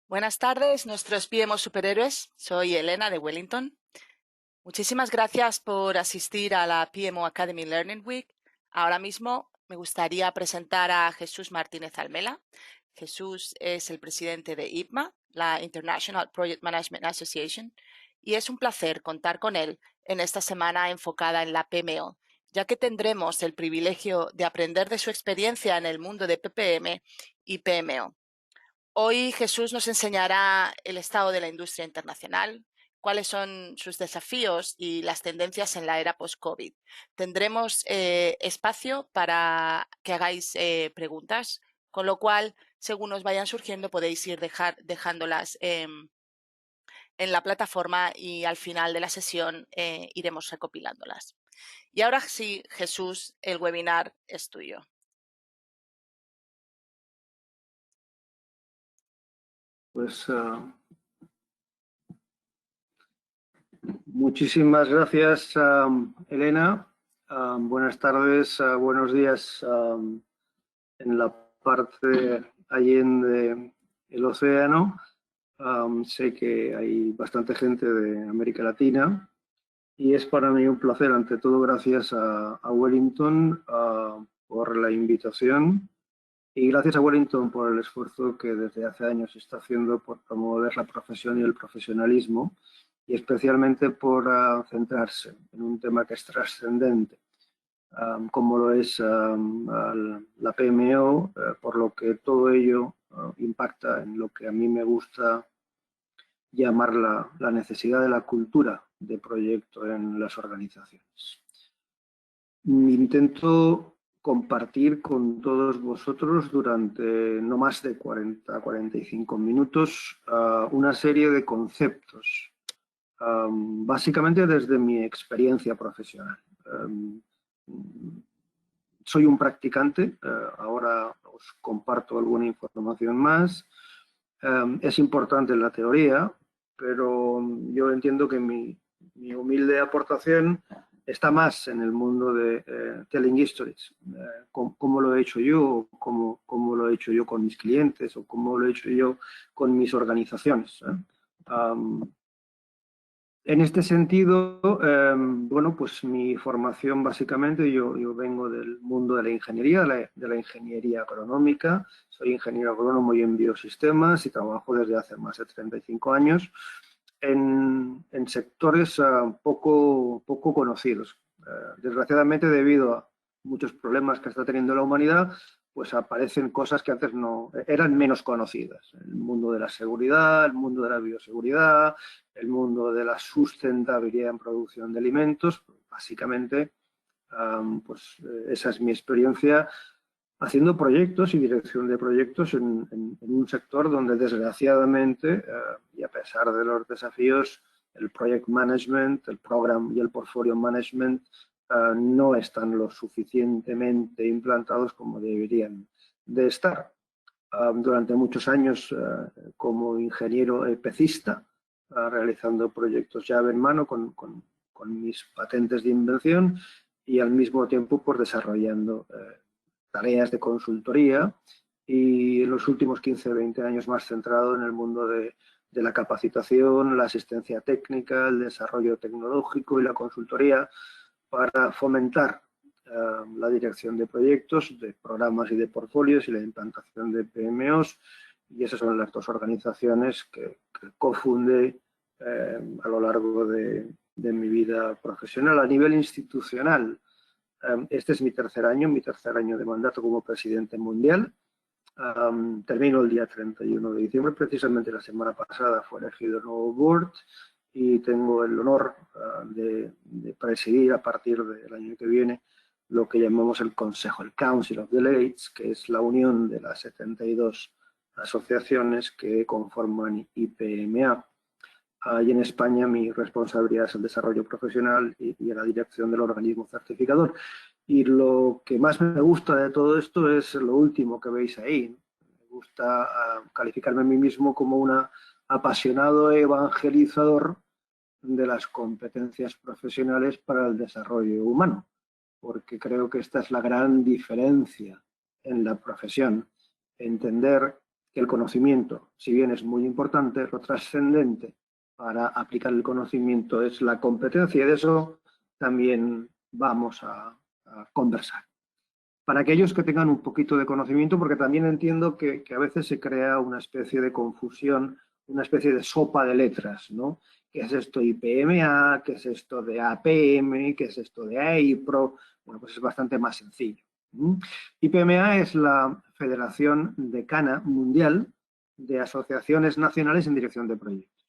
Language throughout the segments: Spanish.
Buenas tardes, nuestros PMO superhéroes. Soy Elena de Wellington. Muchísimas gracias por asistir a la PMO Academy Learning Week. Ahora mismo me gustaría presentar a Jesús Martínez Almela. Jesús es el presidente de IPMA, la International Project Management Association, y es un placer contar con él en esta semana enfocada en la PMO, ya que tendremos el privilegio de aprender de su experiencia en el mundo de PPM y PMO. Hoy Jesús nos enseñará el estado de la industria internacional, cuáles son sus desafíos y las tendencias en la era post-COVID. Tendremos espacio para que hagáis preguntas, con lo cual, según os vayan surgiendo, podéis ir dejándolas en la plataforma y al final de la sesión iremos recopilándolas. Y ahora sí, Jesús, el webinar es tuyo. Pues muchísimas gracias, Elena. Buenas tardes, buenos días en la parte allende el océano. Sé que hay bastante gente de América Latina y es para mí un placer, ante todo, gracias a Wellington por la invitación. Y gracias a Wellington por el esfuerzo que desde hace años está haciendo por promover la profesión y el profesionalismo, y especialmente por centrarse en un tema que es trascendente, como lo es la PMO, por lo que todo ello impacta en lo que a mí me gusta llamar la necesidad de la cultura de proyecto en las organizaciones. Intento compartir con todos vosotros durante no más de 40-45 minutos una serie de conceptos, básicamente desde mi experiencia profesional. Soy un practicante, ahora os comparto alguna información más. Es importante la teoría, pero yo entiendo que mi humilde aportación está más en el mundo de telling histories, cómo lo he hecho yo, cómo lo he hecho yo con mis clientes o cómo lo he hecho yo con mis organizaciones. En este sentido, bueno, pues mi formación básicamente, yo vengo del mundo de la ingeniería, de la ingeniería agronómica. Soy ingeniero agrónomo y en biosistemas y trabajo desde hace más de 35 años en sectores poco conocidos. Desgraciadamente, debido a muchos problemas que está teniendo la humanidad, pues aparecen cosas que antes no eran menos conocidas. El mundo de la seguridad, el mundo de la bioseguridad, el mundo de la sustentabilidad en producción de alimentos. Básicamente, pues esa es mi experiencia haciendo proyectos y dirección de proyectos en un sector donde, desgraciadamente, y a pesar de los desafíos, el project management, el program y el portfolio management no están lo suficientemente implantados como deberían de estar. Durante muchos años, como ingeniero EPCista, realizando proyectos llave en mano con mis patentes de invención, y al mismo tiempo pues, desarrollando tareas de consultoría, y en los últimos 15-20 años más centrado en el mundo de la capacitación, la asistencia técnica, el desarrollo tecnológico y la consultoría para fomentar la dirección de proyectos, de programas y de portfolios y la implantación de PMOs. Y esas son las dos organizaciones que cofundé a lo largo de mi vida profesional. A nivel institucional, este es mi tercer año de mandato como presidente mundial. Termino el día 31 de diciembre, precisamente la semana pasada fue elegido el nuevo board y tengo el honor de presidir a partir del año que viene lo que llamamos el Consejo, el Council of Delegates, que es la unión de las 72 asociaciones que conforman IPMA. Y en España mi responsabilidad es el desarrollo profesional y la dirección del organismo certificador. Y lo que más me gusta de todo esto es lo último que veis ahí. Me gusta calificarme a mí mismo como un apasionado evangelizador de las competencias profesionales para el desarrollo humano, porque creo que esta es la gran diferencia en la profesión. Entender que el conocimiento, si bien es muy importante, lo trascendente para aplicar el conocimiento es la competencia, y de eso también vamos a conversar. Para aquellos que tengan un poquito de conocimiento, porque también entiendo que a veces se crea una especie de confusión, una especie de sopa de letras, ¿no? ¿Qué es esto IPMA? ¿Qué es esto de APM? ¿Qué es esto de AIPRO? Bueno, pues es bastante más sencillo. IPMA es la Federación Decana Mundial de Asociaciones Nacionales en Dirección de Proyectos.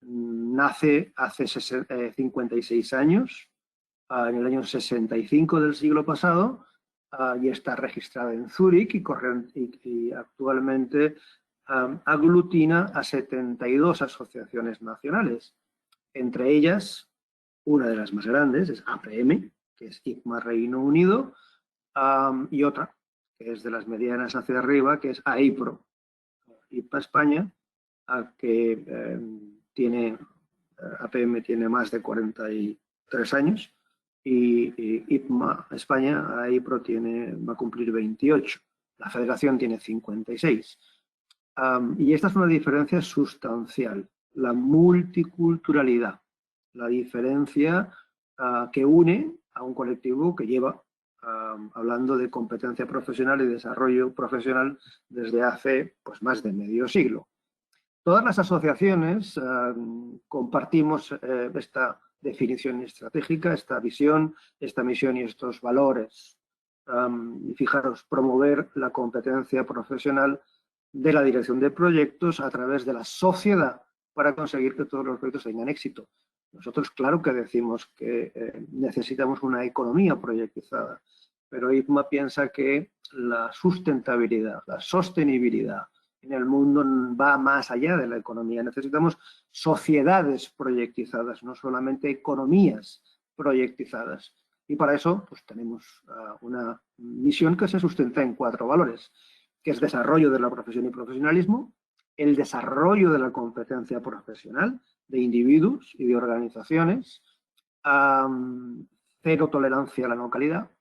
Nace hace 56 años, en el año 65 del siglo pasado, y está registrada en Zúrich y actualmente aglutina a 72 asociaciones nacionales. Entre ellas, una de las más grandes es APM, que es IPMA Reino Unido, y otra, que es de las medianas hacia arriba, que es AIPRO, IPA España, que tiene, APM tiene más de 43 años, y IPMA España, AIPRO va a cumplir 28. La federación tiene 56. Y esta es una diferencia sustancial, la multiculturalidad, la diferencia que une a un colectivo que lleva hablando de competencia profesional y desarrollo profesional desde hace pues, más de medio siglo. Todas las asociaciones compartimos esta definición estratégica, esta visión, esta misión y estos valores. Y fijaros, promover la competencia profesional de la dirección de proyectos a través de la sociedad para conseguir que todos los proyectos tengan éxito. Nosotros, claro que decimos que necesitamos una economía proyectizada, pero IPMA piensa que la sustentabilidad, la sostenibilidad en el mundo va más allá de la economía. Necesitamos sociedades proyectizadas, no solamente economías proyectizadas. Y para eso pues, tenemos una misión que se sustenta en 4 valores, que es desarrollo de la profesión y profesionalismo, el desarrollo de la competencia profesional de individuos y de organizaciones, cero tolerancia a la no calidad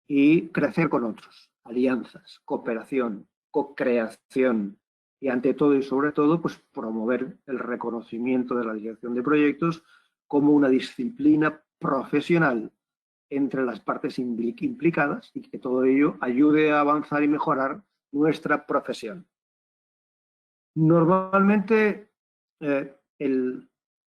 y crecer con otros, alianzas, cooperación, co-creación y ante todo y sobre todo pues promover el reconocimiento de la dirección de proyectos como una disciplina profesional entre las partes implicadas y que todo ello ayude a avanzar y mejorar nuestra profesión. Normalmente el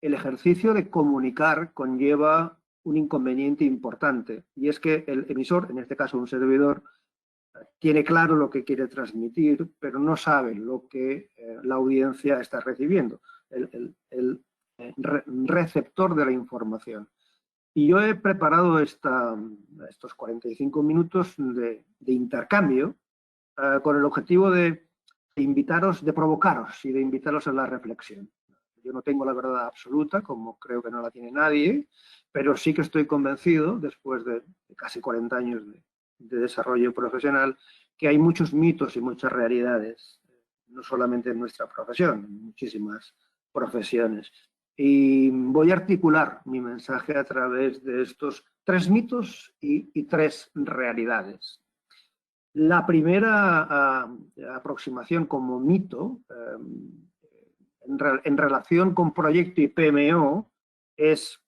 ejercicio de comunicar conlleva un inconveniente importante y es que el emisor, en este caso un servidor, tiene claro lo que quiere transmitir, pero no sabe lo que la audiencia está recibiendo, el receptor de la información. Y yo he preparado estos 45 minutos de intercambio con el objetivo de invitaros, de provocaros y de invitaros a la reflexión. Yo no tengo la verdad absoluta, como creo que no la tiene nadie, pero sí que estoy convencido, después de casi 40 años de desarrollo profesional, que hay muchos mitos y muchas realidades, no solamente en nuestra profesión, en muchísimas profesiones. Y voy a articular mi mensaje a través de estos 3 mitos y 3 realidades. La primera aproximación como mito en relación con proyecto y PMO es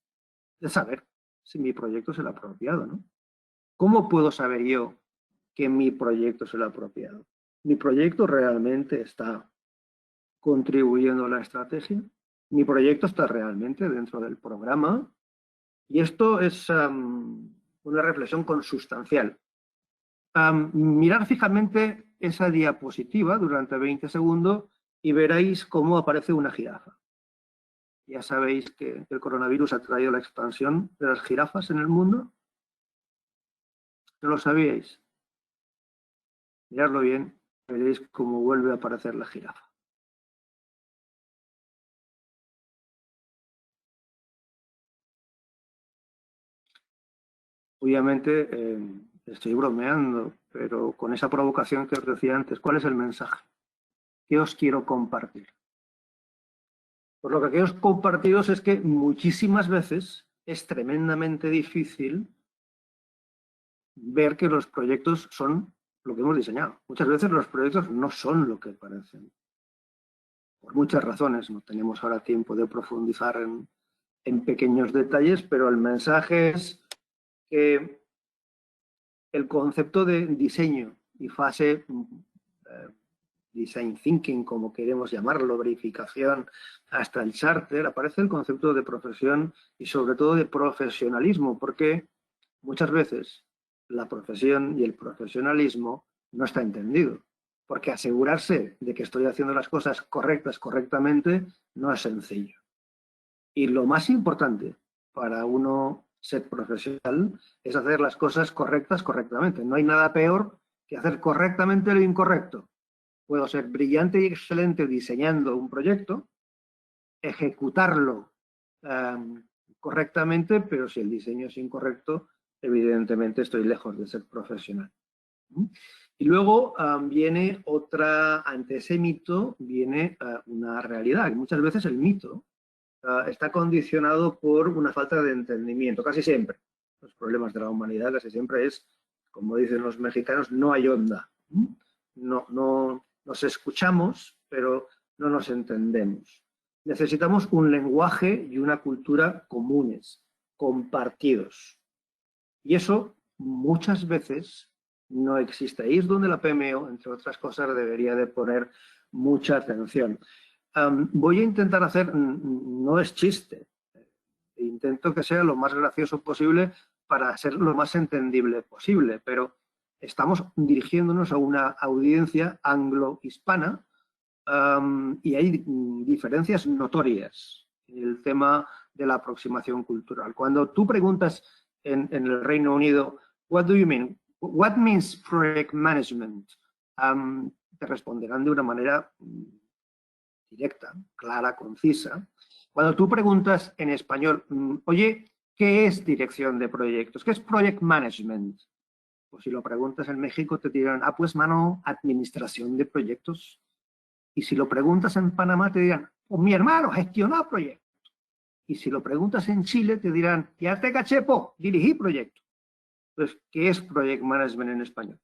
de saber si mi proyecto es el apropiado, ¿no? ¿Cómo puedo saber yo que mi proyecto es el apropiado? ¿Mi proyecto realmente está contribuyendo a la estrategia? ¿Mi proyecto está realmente dentro del programa? Y esto es una reflexión consustancial. Mirar fijamente esa diapositiva durante 20 segundos y veréis cómo aparece una jirafa. Ya sabéis que el coronavirus ha traído la expansión de las jirafas en el mundo. ¿No lo sabíais? Miradlo bien, veréis cómo vuelve a aparecer la jirafa. Obviamente estoy bromeando, pero con esa provocación que os decía antes, ¿cuál es el mensaje? ¿Qué os quiero compartir? Pues lo que quiero compartiros es que muchísimas veces es tremendamente difícil ver que los proyectos son lo que hemos diseñado. Muchas veces los proyectos no son lo que parecen. Por muchas razones, no tenemos ahora tiempo de profundizar en pequeños detalles, pero el mensaje es que el concepto de diseño y fase, design thinking, como queremos llamarlo, verificación, hasta el charter, aparece el concepto de profesión y sobre todo de profesionalismo, porque muchas veces la profesión y el profesionalismo no está entendido, porque asegurarse de que estoy haciendo las cosas correctamente no es sencillo. Y lo más importante para uno ser profesional es hacer las cosas correctamente. No hay nada peor que hacer correctamente lo incorrecto. Puedo ser brillante y excelente diseñando un proyecto, ejecutarlo correctamente, pero si el diseño es incorrecto, evidentemente estoy lejos de ser profesional. Y luego viene otra, ante ese mito viene una realidad. Y muchas veces el mito está condicionado por una falta de entendimiento, casi siempre. Los problemas de la humanidad casi siempre es, como dicen los mexicanos, no hay onda. No nos escuchamos, pero no nos entendemos. Necesitamos un lenguaje y una cultura comunes, compartidos. Y eso muchas veces no existe. Ahí es donde la PMO, entre otras cosas, debería de poner mucha atención. Voy a intentar hacer, no es chiste, intento que sea lo más gracioso posible para ser lo más entendible posible, pero estamos dirigiéndonos a una audiencia anglo-hispana y hay diferencias notorias en el tema de la aproximación cultural. Cuando tú preguntas en el Reino Unido, what do you mean? What means project management? Te responderán de una manera directa, clara, concisa. Cuando tú preguntas en español, oye, ¿qué es dirección de proyectos? ¿Qué es project management? Pues si lo preguntas en México te dirán, pues mano, administración de proyectos. Y si lo preguntas en Panamá te dirán, pues mi hermano, gestionar proyectos. Y si lo preguntas en Chile te dirán, ya te cachepo, dirigí proyectos. Entonces, ¿qué es project management en español?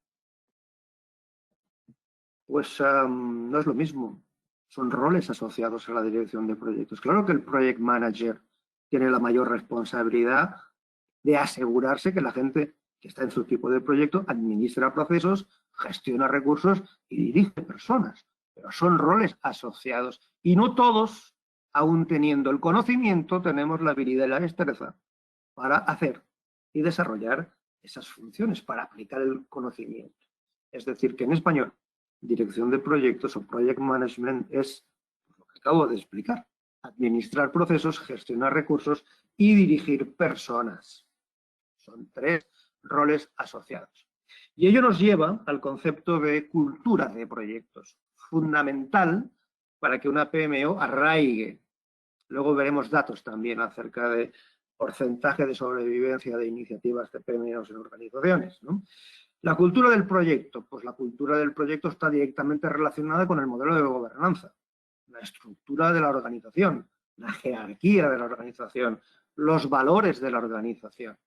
Pues no es lo mismo. Son roles asociados a la dirección de proyectos. Claro que el project manager tiene la mayor responsabilidad de asegurarse que la gente que está en su tipo de proyecto administra procesos, gestiona recursos y dirige personas. Pero son roles asociados. Y no todos, aún teniendo el conocimiento, tenemos la habilidad y la destreza para hacer y desarrollar esas funciones, para aplicar el conocimiento. Es decir, que en español, dirección de proyectos o project management es lo que acabo de explicar. Administrar procesos, gestionar recursos y dirigir personas. Son tres roles asociados. Y ello nos lleva al concepto de cultura de proyectos, fundamental para que una PMO arraigue. Luego veremos datos también acerca de porcentaje de sobrevivencia de iniciativas de PMOs en organizaciones, ¿no? La cultura del proyecto, pues la cultura del proyecto está directamente relacionada con el modelo de gobernanza, la estructura de la organización, la jerarquía de la organización, los valores de la organización.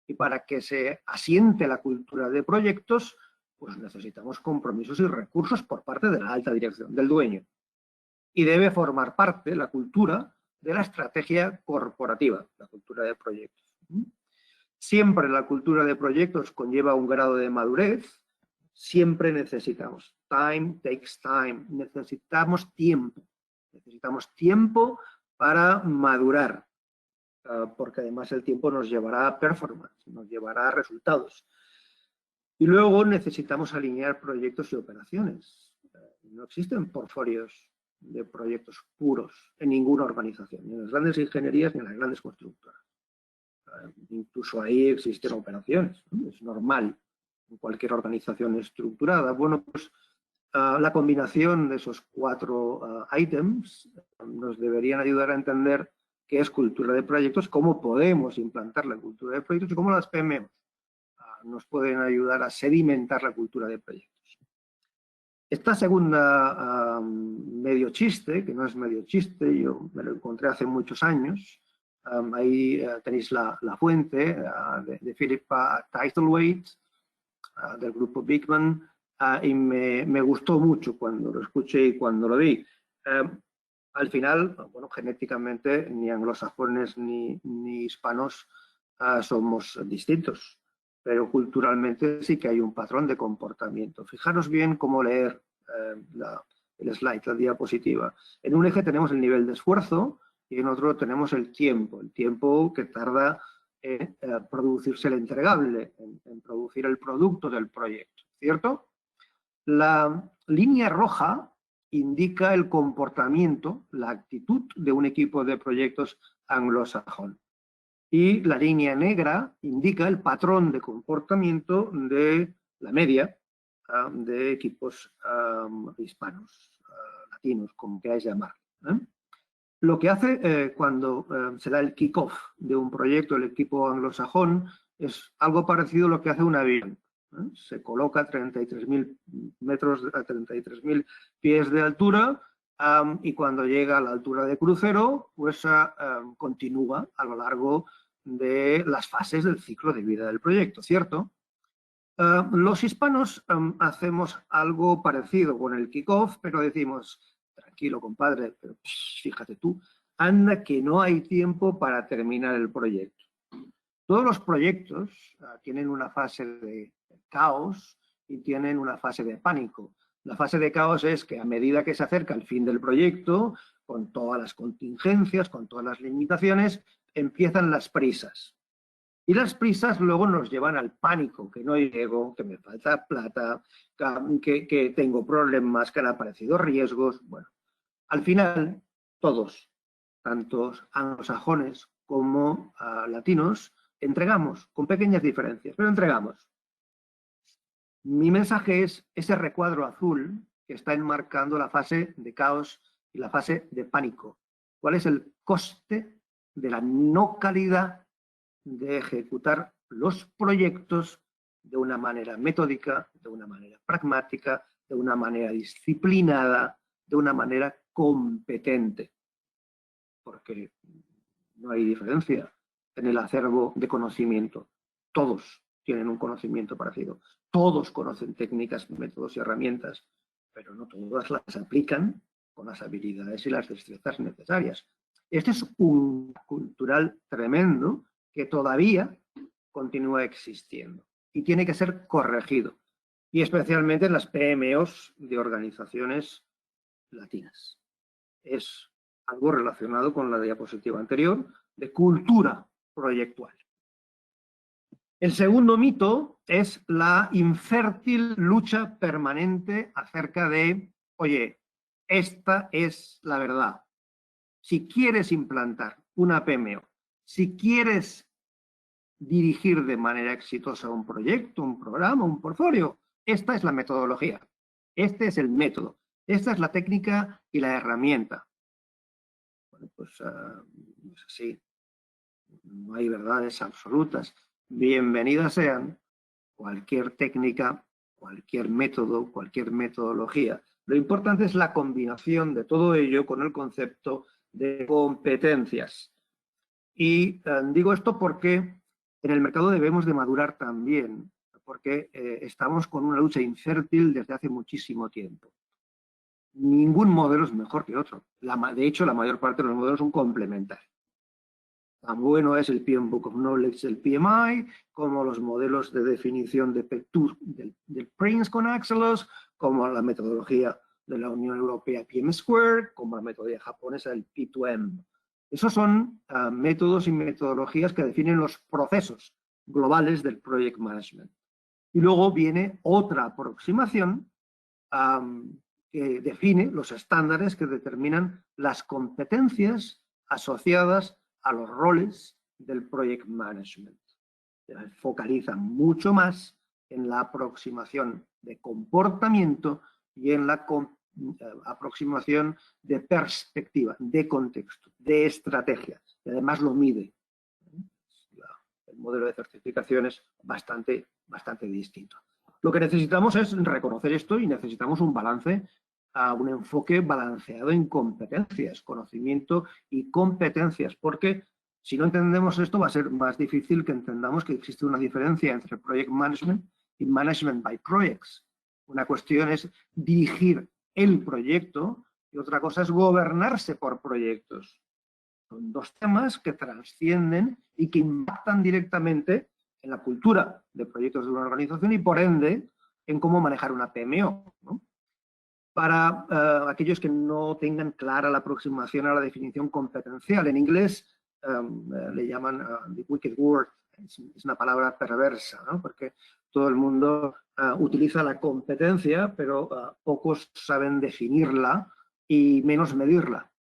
Y para que se asiente la cultura de proyectos, pues necesitamos compromisos y recursos por parte de la alta dirección, del dueño. Y debe formar parte la cultura de la estrategia corporativa, la cultura de proyectos. Siempre la cultura de proyectos conlleva un grado de madurez, siempre necesitamos. Time takes time, necesitamos tiempo para madurar, porque además el tiempo nos llevará a performance, nos llevará a resultados. Y luego necesitamos alinear proyectos y operaciones. No existen portfolios de proyectos puros en ninguna organización, ni en las grandes ingenierías ni en las grandes constructoras. Incluso ahí existen operaciones, ¿no? Es normal en cualquier organización estructurada. Bueno, pues la combinación de esos cuatro ítems nos deberían ayudar a entender qué es cultura de proyectos, cómo podemos implantar la cultura de proyectos y cómo las PMOs nos pueden ayudar a sedimentar la cultura de proyectos. Esta segunda medio chiste, que no es medio chiste, yo me lo encontré hace muchos años, ahí tenéis la fuente de Philip Titlewaite, del grupo Beekman, y me gustó mucho cuando lo escuché y cuando lo vi. Al final, bueno, genéticamente ni anglosajones ni hispanos somos distintos, pero culturalmente sí que hay un patrón de comportamiento. Fijaros bien cómo leer el slide, la diapositiva. En un eje tenemos el nivel de esfuerzo y en otro tenemos el tiempo que tarda en producirse el entregable, en producir el producto del proyecto, ¿cierto? La línea roja indica el comportamiento, la actitud de un equipo de proyectos anglosajón. Y la línea negra indica el patrón de comportamiento de la media de equipos hispanos, latinos, como queráis llamar. Lo que hace cuando se da el kick-off de un proyecto, el equipo anglosajón, es algo parecido a lo que hace un avión. Se coloca a 33.000 metros, a 33.000 pies de altura y cuando llega a la altura de crucero, pues continúa a lo largo de las fases del ciclo de vida del proyecto, ¿cierto? Los hispanos hacemos algo parecido con el kick-off, pero decimos, tranquilo, compadre, pero fíjate tú, anda que no hay tiempo para terminar el proyecto. Todos los proyectos tienen una fase de caos y tienen una fase de pánico. La fase de caos es que a medida que se acerca el fin del proyecto, con todas las contingencias, con todas las limitaciones, empiezan las prisas. Y las prisas luego nos llevan al pánico, que no llego, que me falta plata, que tengo problemas, que han aparecido riesgos. Bueno, al final, todos, tanto anglosajones como latinos, entregamos, con pequeñas diferencias, pero entregamos. Mi mensaje es ese recuadro azul que está enmarcando la fase de caos y la fase de pánico. ¿Cuál es el coste de la no calidad de ejecutar los proyectos de una manera metódica, de una manera pragmática, de una manera disciplinada, de una manera competente? Porque no hay diferencia en el acervo de conocimiento. Todos tienen un conocimiento parecido. Todos conocen técnicas, métodos y herramientas, pero no todas las aplican con las habilidades y las destrezas necesarias. Este es un cultural tremendo que todavía continúa existiendo y tiene que ser corregido, y especialmente en las PMOs de organizaciones latinas. Es algo relacionado con la diapositiva anterior de cultura proyectual. El segundo mito es la infértil lucha permanente acerca de, oye, esta es la verdad. Si quieres implantar una PMO, si quieres dirigir de manera exitosa un proyecto, un programa, un portfolio, esta es la metodología, este es el método, esta es la técnica y la herramienta. Bueno, pues no es así. No hay verdades absolutas. Bienvenidas sean cualquier técnica, cualquier método, cualquier metodología. Lo importante es la combinación de todo ello con el concepto de competencias. Y digo esto porque en el mercado debemos de madurar también, porque estamos con una lucha infértil desde hace muchísimo tiempo. Ningún modelo es mejor que otro. De hecho, la mayor parte de los modelos son complementarios. Tan bueno es el PM Book of Knowledge, el PMI, como los modelos de definición de del Prince con Axelos, como la metodología de la Unión Europea PM Square, como la metodología japonesa el P2M. Esos son métodos y metodologías que definen los procesos globales del Project Management. Y luego viene otra aproximación que define los estándares que determinan las competencias asociadas a los roles del Project Management. Se focaliza mucho más en la aproximación de comportamiento y en la aproximación de perspectiva, de contexto, de estrategia. Y además lo mide. El modelo de certificación es bastante distinto. Lo que necesitamos es reconocer esto y necesitamos un balance, un enfoque balanceado en competencias, conocimiento y competencias, porque si no entendemos esto va a ser más difícil que entendamos que existe una diferencia entre Project Management y Management by Projects. Una cuestión es dirigir el proyecto y otra cosa es gobernarse por proyectos. Son dos temas que trascienden y que impactan directamente en la cultura de proyectos de una organización y, por ende, en cómo manejar una PMO, ¿no? Para aquellos que no tengan clara la aproximación a la definición competencial. En inglés le llaman the wicked word, es una palabra perversa, ¿no? Porque todo el mundo utiliza la competencia, pero pocos saben definirla y menos medirla.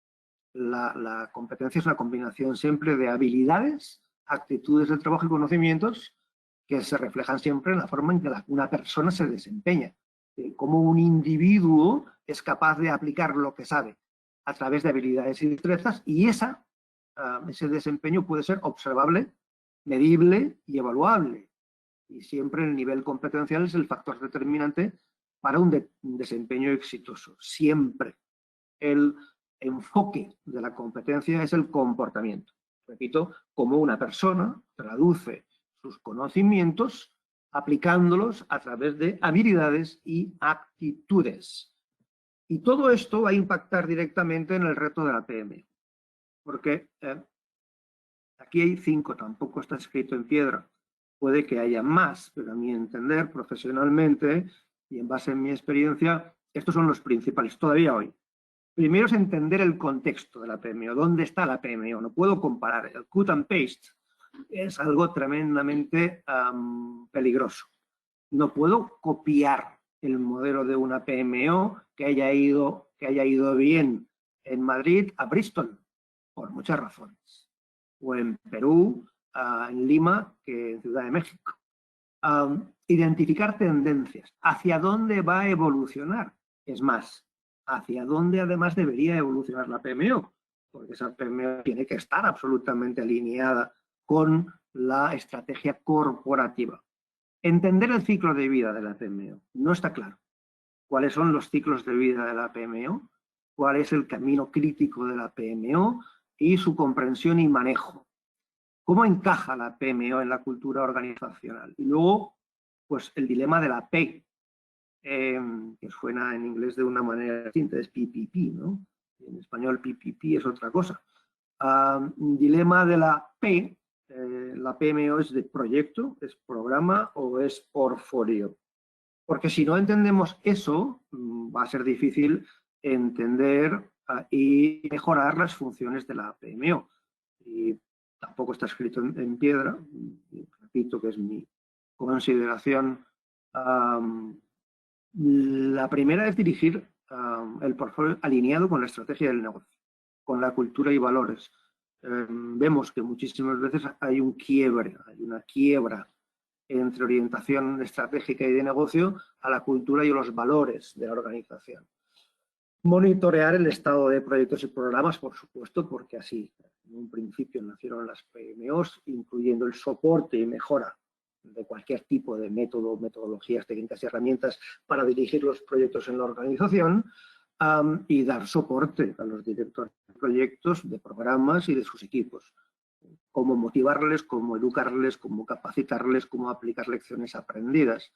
La competencia es una combinación siempre de habilidades, actitudes de trabajo y conocimientos que se reflejan siempre en la forma en que una persona se desempeña. Cómo un individuo es capaz de aplicar lo que sabe a través de habilidades y destrezas, y ese desempeño puede ser observable, medible y evaluable. Y siempre el nivel competencial es el factor determinante para un desempeño exitoso. Siempre el enfoque de la competencia es el comportamiento. Repito, cómo una persona traduce sus conocimientos aplicándolos a través de habilidades y actitudes. Y todo esto va a impactar directamente en el reto de la PMO, porque aquí hay 5, tampoco está escrito en piedra. Puede que haya más, pero a mi entender, profesionalmente y en base en mi experiencia, estos son los principales, todavía hoy. Primero es entender el contexto de la PMO, dónde está la PMO, no puedo comparar. El cut and paste es algo tremendamente peligroso. No puedo copiar el modelo de una PMO que haya ido bien en Madrid a Bristol, por muchas razones. O en Perú, en Lima, que en Ciudad de México. Identificar tendencias. ¿Hacia dónde va a evolucionar? Es más, ¿hacia dónde además debería evolucionar la PMO? Porque esa PMO tiene que estar absolutamente alineada con la estrategia corporativa. Entender el ciclo de vida de la PMO. No está claro. ¿Cuáles son los ciclos de vida de la PMO? ¿Cuál es el camino crítico de la PMO y su comprensión y manejo? ¿Cómo encaja la PMO en la cultura organizacional? Y luego, pues el dilema de la P, que suena en inglés de una manera distinta, es PPP, ¿no? En español PPP es otra cosa. Dilema de la P, la PMO es de proyecto, es programa o es portfolio. Porque si no entendemos eso, va a ser difícil entender y mejorar las funciones de la PMO. Y tampoco está escrito en piedra, repito que es mi consideración. La primera es dirigir el portfolio alineado con la estrategia del negocio, con la cultura y valores. Vemos que muchísimas veces hay un quiebre, hay una quiebra entre orientación estratégica y de negocio a la cultura y a los valores de la organización. Monitorear el estado de proyectos y programas, por supuesto, porque así en un principio nacieron las PMOs, incluyendo el soporte y mejora de cualquier tipo de método, metodologías, técnicas y herramientas para dirigir los proyectos en la organización y dar soporte a los directores de proyectos, de programas y de sus equipos. Cómo motivarles, cómo educarles, cómo capacitarles, cómo aplicar lecciones aprendidas.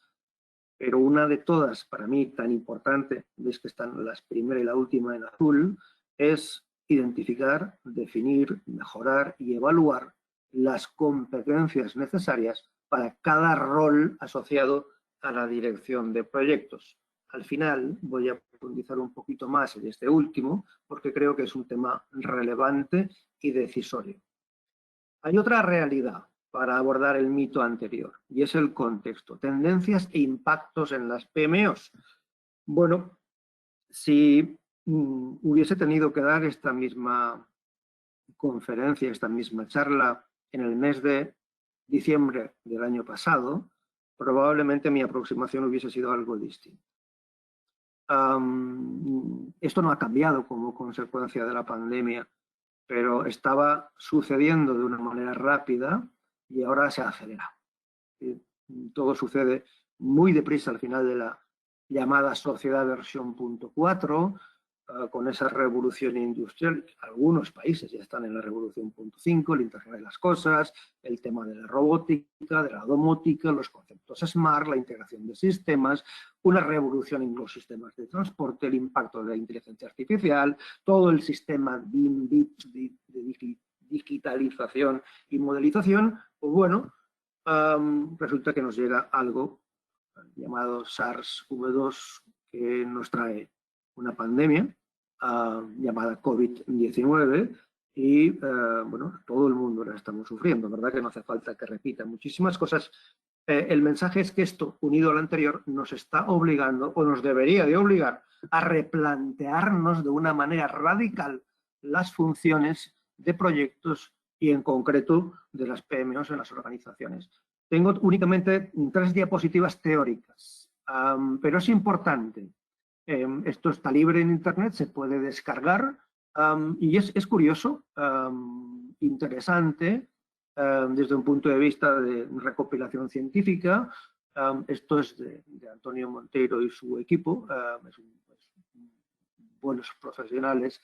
Pero una de todas, para mí, tan importante, ves que están las primera y la última en azul, es identificar, definir, mejorar y evaluar las competencias necesarias para cada rol asociado a la dirección de proyectos. Al final voy a profundizar un poquito más en este último, porque creo que es un tema relevante y decisorio. Hay otra realidad para abordar el mito anterior, y es el contexto, tendencias e impactos en las PMOs. Bueno, si hubiese tenido que dar esta misma conferencia, esta misma charla en el mes de diciembre del año pasado, probablemente mi aproximación hubiese sido algo distinta. Esto no ha cambiado como consecuencia de la pandemia, pero estaba sucediendo de una manera rápida y ahora se acelera. Todo sucede muy deprisa al final de la llamada sociedad versión .4. con esa revolución industrial. Algunos países ya están en la revolución 5, el Internet de las Cosas, el tema de la robótica, de la domótica, los conceptos SMART, la integración de sistemas, una revolución en los sistemas de transporte, el impacto de la inteligencia artificial, todo el sistema de digitalización y modelización. Pues bueno, resulta que nos llega algo llamado SARS-CoV-2 que nos trae una pandemia llamada COVID-19 y bueno, todo el mundo la estamos sufriendo, ¿verdad? Que no hace falta que repita muchísimas cosas. El mensaje es que esto, unido al anterior, nos está obligando, o nos debería de obligar, a replantearnos de una manera radical las funciones de proyectos y en concreto de las PMOs en las organizaciones. Tengo únicamente 3 diapositivas teóricas, pero es importante. Esto está libre en Internet, se puede descargar y es curioso, interesante, desde un punto de vista de recopilación científica. Esto es de Antonio Monteiro y su equipo, buenos profesionales,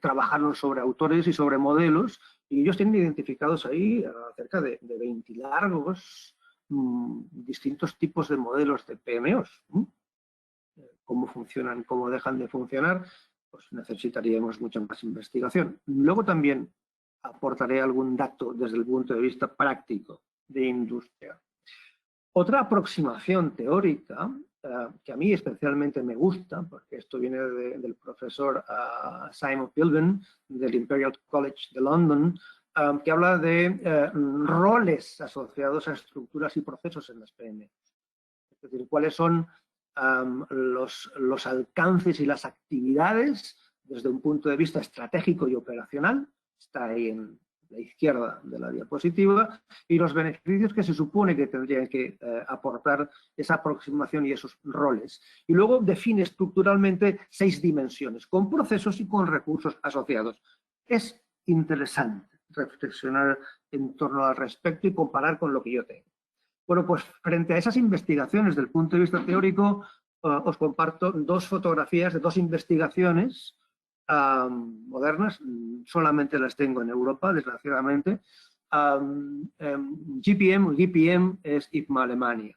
trabajaron sobre autores y sobre modelos, y ellos tienen identificados ahí cerca de 20 largos distintos tipos de modelos de PMOs. Cómo funcionan, cómo dejan de funcionar, pues necesitaríamos mucha más investigación. Luego también aportaré algún dato desde el punto de vista práctico de industria. Otra aproximación teórica que a mí especialmente me gusta, porque esto viene del profesor Simon Philbin del Imperial College de London, que habla de roles asociados a estructuras y procesos en las PME. Es decir, cuáles son los alcances y las actividades desde un punto de vista estratégico y operacional, está ahí en la izquierda de la diapositiva, y los beneficios que se supone que tendrían que aportar esa aproximación y esos roles. Y luego define estructuralmente 6 dimensiones, con procesos y con recursos asociados. Es interesante reflexionar en torno al respecto y comparar con lo que yo tengo. Bueno, pues frente a esas investigaciones desde el punto de vista teórico, os comparto 2 fotografías de 2 investigaciones modernas, solamente las tengo en Europa, desgraciadamente. GPM es IPMA Alemania.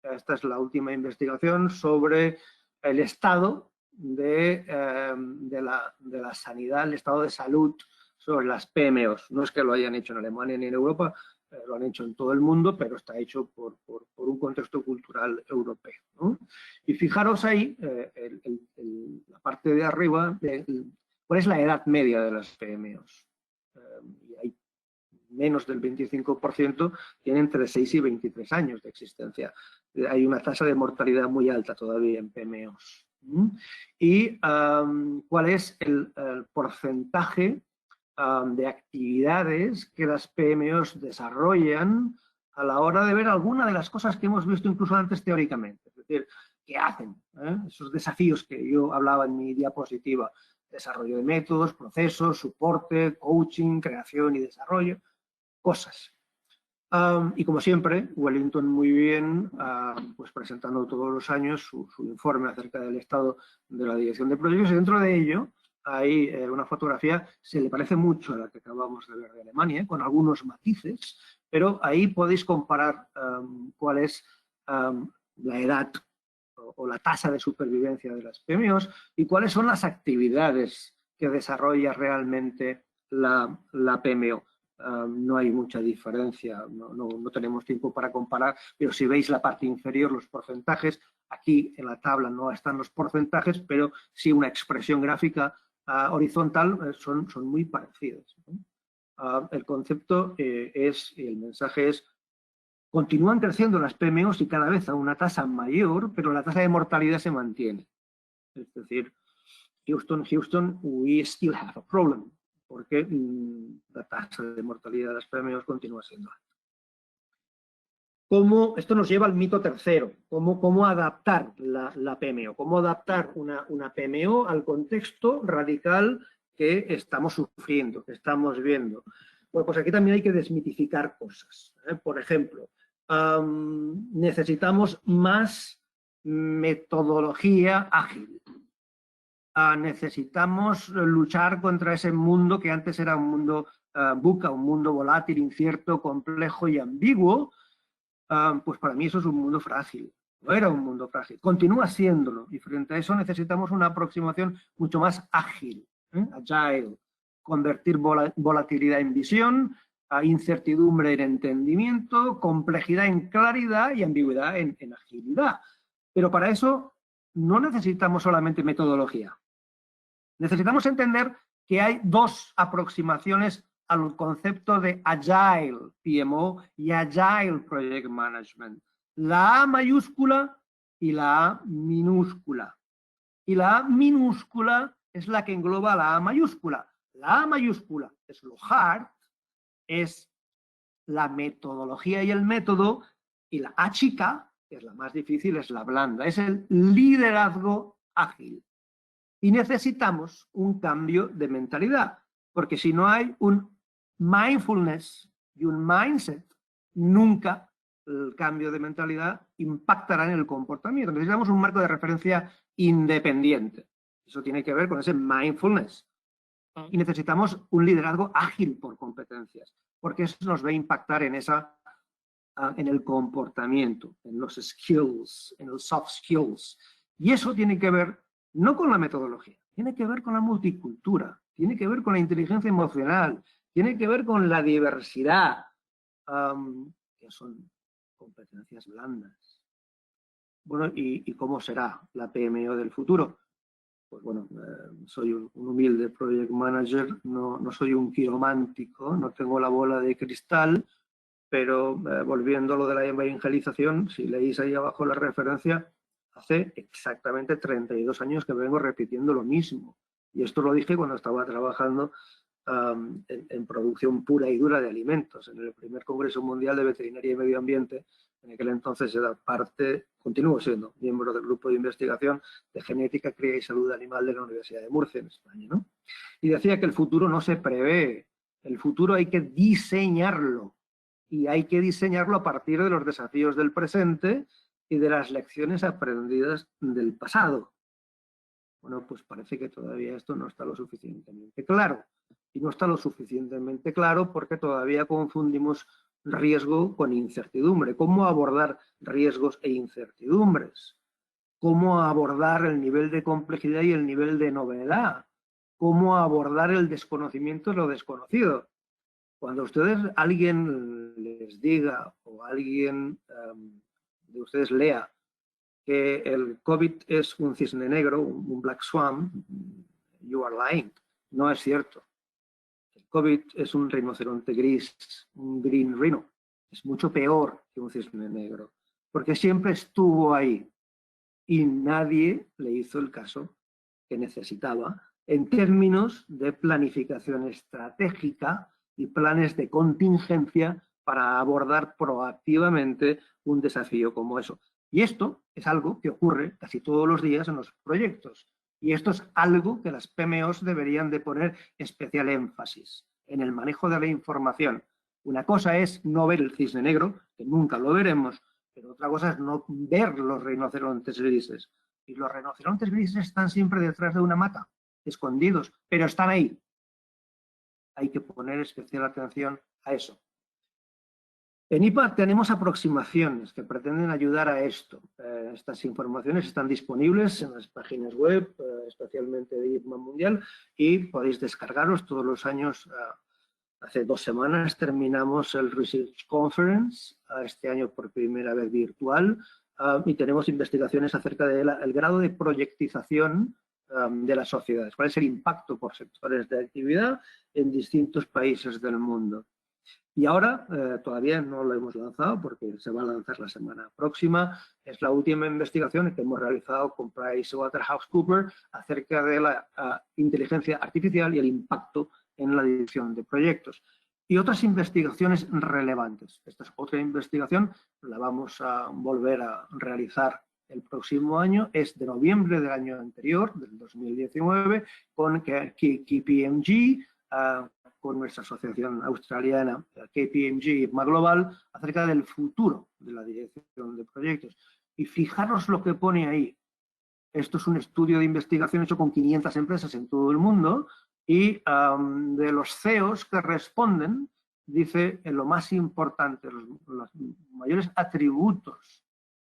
Esta es la última investigación sobre el estado de la sanidad, el estado de salud sobre las PMOs. No es que lo hayan hecho en Alemania ni en Europa, lo han hecho en todo el mundo, pero está hecho por un contexto cultural europeo, ¿no? Y fijaros ahí, la parte de arriba, cuál es la edad media de las PMOs. Y hay menos del 25% tienen entre 6 y 23 años de existencia. Hay una tasa de mortalidad muy alta todavía en PMOs. Y cuál es el porcentaje de actividades que las PMOs desarrollan a la hora de ver alguna de las cosas que hemos visto incluso antes teóricamente. Es decir, ¿qué hacen? Esos desafíos que yo hablaba en mi diapositiva. Desarrollo de métodos, procesos, soporte, coaching, creación y desarrollo. Cosas. Y como siempre, Wellington muy bien, pues presentando todos los años su informe acerca del estado de la dirección de proyectos, y dentro de ello hay una fotografía, se le parece mucho a la que acabamos de ver de Alemania, con algunos matices, pero ahí podéis comparar cuál es la edad o la tasa de supervivencia de las PMOs y cuáles son las actividades que desarrolla realmente la PMO. No hay mucha diferencia, no tenemos tiempo para comparar, pero si veis la parte inferior, los porcentajes, aquí en la tabla no están los porcentajes, pero sí una expresión gráfica horizontal son muy parecidos, ¿no? El concepto el mensaje es: continúan creciendo las PMOs y cada vez a una tasa mayor, pero la tasa de mortalidad se mantiene. Es decir, Houston, we still have a problem, porque la tasa de mortalidad de las PMOs continúa siendo alta. Esto nos lleva al mito tercero, cómo adaptar la PMO, cómo adaptar una PMO al contexto radical que estamos sufriendo, que estamos viendo. Bueno, pues aquí también hay que desmitificar cosas. Por ejemplo, necesitamos más metodología ágil. necesitamos luchar contra ese mundo que antes era un mundo VUCA, un mundo volátil, incierto, complejo y ambiguo. Pues para mí eso es un mundo frágil. No era un mundo frágil, continúa siéndolo, y frente a eso necesitamos una aproximación mucho más ágil, agile, convertir volatilidad en visión, incertidumbre en entendimiento, complejidad en claridad y ambigüedad en agilidad. Pero para eso no necesitamos solamente metodología. Necesitamos entender que hay dos aproximaciones al concepto de Agile PMO y Agile Project Management. La A mayúscula y la A minúscula. Y la A minúscula es la que engloba la A mayúscula. La A mayúscula es lo hard, es la metodología y el método, y la A chica, que es la más difícil, es la blanda, es el liderazgo ágil. Y necesitamos un cambio de mentalidad, porque si no hay un mindfulness y un mindset, nunca el cambio de mentalidad impactará en el comportamiento. Necesitamos un marco de referencia independiente. Eso tiene que ver con ese mindfulness. Y necesitamos un liderazgo ágil por competencias, porque eso nos va a impactar en el comportamiento, en los skills, en los soft skills. Y eso tiene que ver no con la metodología, tiene que ver con la multicultura, tiene que ver con la inteligencia emocional, tiene que ver con la diversidad, que son competencias blandas. Bueno, ¿y cómo será la PMO del futuro? Pues bueno, soy un humilde project manager, no soy un quiromántico, no tengo la bola de cristal, pero volviendo a lo de la evangelización, si leéis ahí abajo la referencia, hace exactamente 32 años que vengo repitiendo lo mismo. Y esto lo dije cuando estaba trabajando en producción pura y dura de alimentos, en el primer Congreso Mundial de Veterinaria y Medio Ambiente. En aquel entonces era continúo siendo miembro del grupo de investigación de genética, cría y salud animal de la Universidad de Murcia, en España, ¿no? Y decía que el futuro no se prevé, el futuro hay que diseñarlo. Y hay que diseñarlo a partir de los desafíos del presente y de las lecciones aprendidas del pasado. Bueno, pues parece que todavía esto no está lo suficientemente claro. Y no está lo suficientemente claro porque todavía confundimos riesgo con incertidumbre. ¿Cómo abordar riesgos e incertidumbres? ¿Cómo abordar el nivel de complejidad y el nivel de novedad? ¿Cómo abordar el desconocimiento y lo desconocido? Cuando alguien les diga o alguien de ustedes lea que el COVID es un cisne negro, un black swan, you are lying. No es cierto. El COVID es un rinoceronte gris, un green rhino. Es mucho peor que un cisne negro, porque siempre estuvo ahí y nadie le hizo el caso que necesitaba en términos de planificación estratégica y planes de contingencia para abordar proactivamente un desafío como eso. Y esto es algo que ocurre casi todos los días en los proyectos. Y esto es algo que las PMOs deberían de poner especial énfasis en el manejo de la información. Una cosa es no ver el cisne negro, que nunca lo veremos, pero otra cosa es no ver los rinocerontes grises. Y los rinocerontes grises están siempre detrás de una mata, escondidos, pero están ahí. Hay que poner especial atención a eso. En IPA tenemos aproximaciones que pretenden ayudar a esto. Estas informaciones están disponibles en las páginas web, especialmente de IPMA Mundial, y podéis descargarlos todos los años. Hace 2 semanas terminamos el Research Conference, este año por primera vez virtual, y tenemos investigaciones acerca del grado de proyectización de las sociedades. ¿Cuál es el impacto por sectores de actividad en distintos países del mundo? Y ahora todavía no lo hemos lanzado porque se va a lanzar la semana próxima. Es la última investigación que hemos realizado con PricewaterhouseCoopers acerca de la inteligencia artificial y el impacto en la dirección de proyectos. Y otras investigaciones relevantes. Esta es otra investigación, la vamos a volver a realizar el próximo año, es de noviembre del año anterior, del 2019, con KPMG, con nuestra asociación australiana KPMG IPMA Global, acerca del futuro de la dirección de proyectos. Y fijaros lo que pone ahí. Esto es un estudio de investigación hecho con 500 empresas en todo el mundo y de los CEOs que responden, dice lo más importante, los mayores atributos,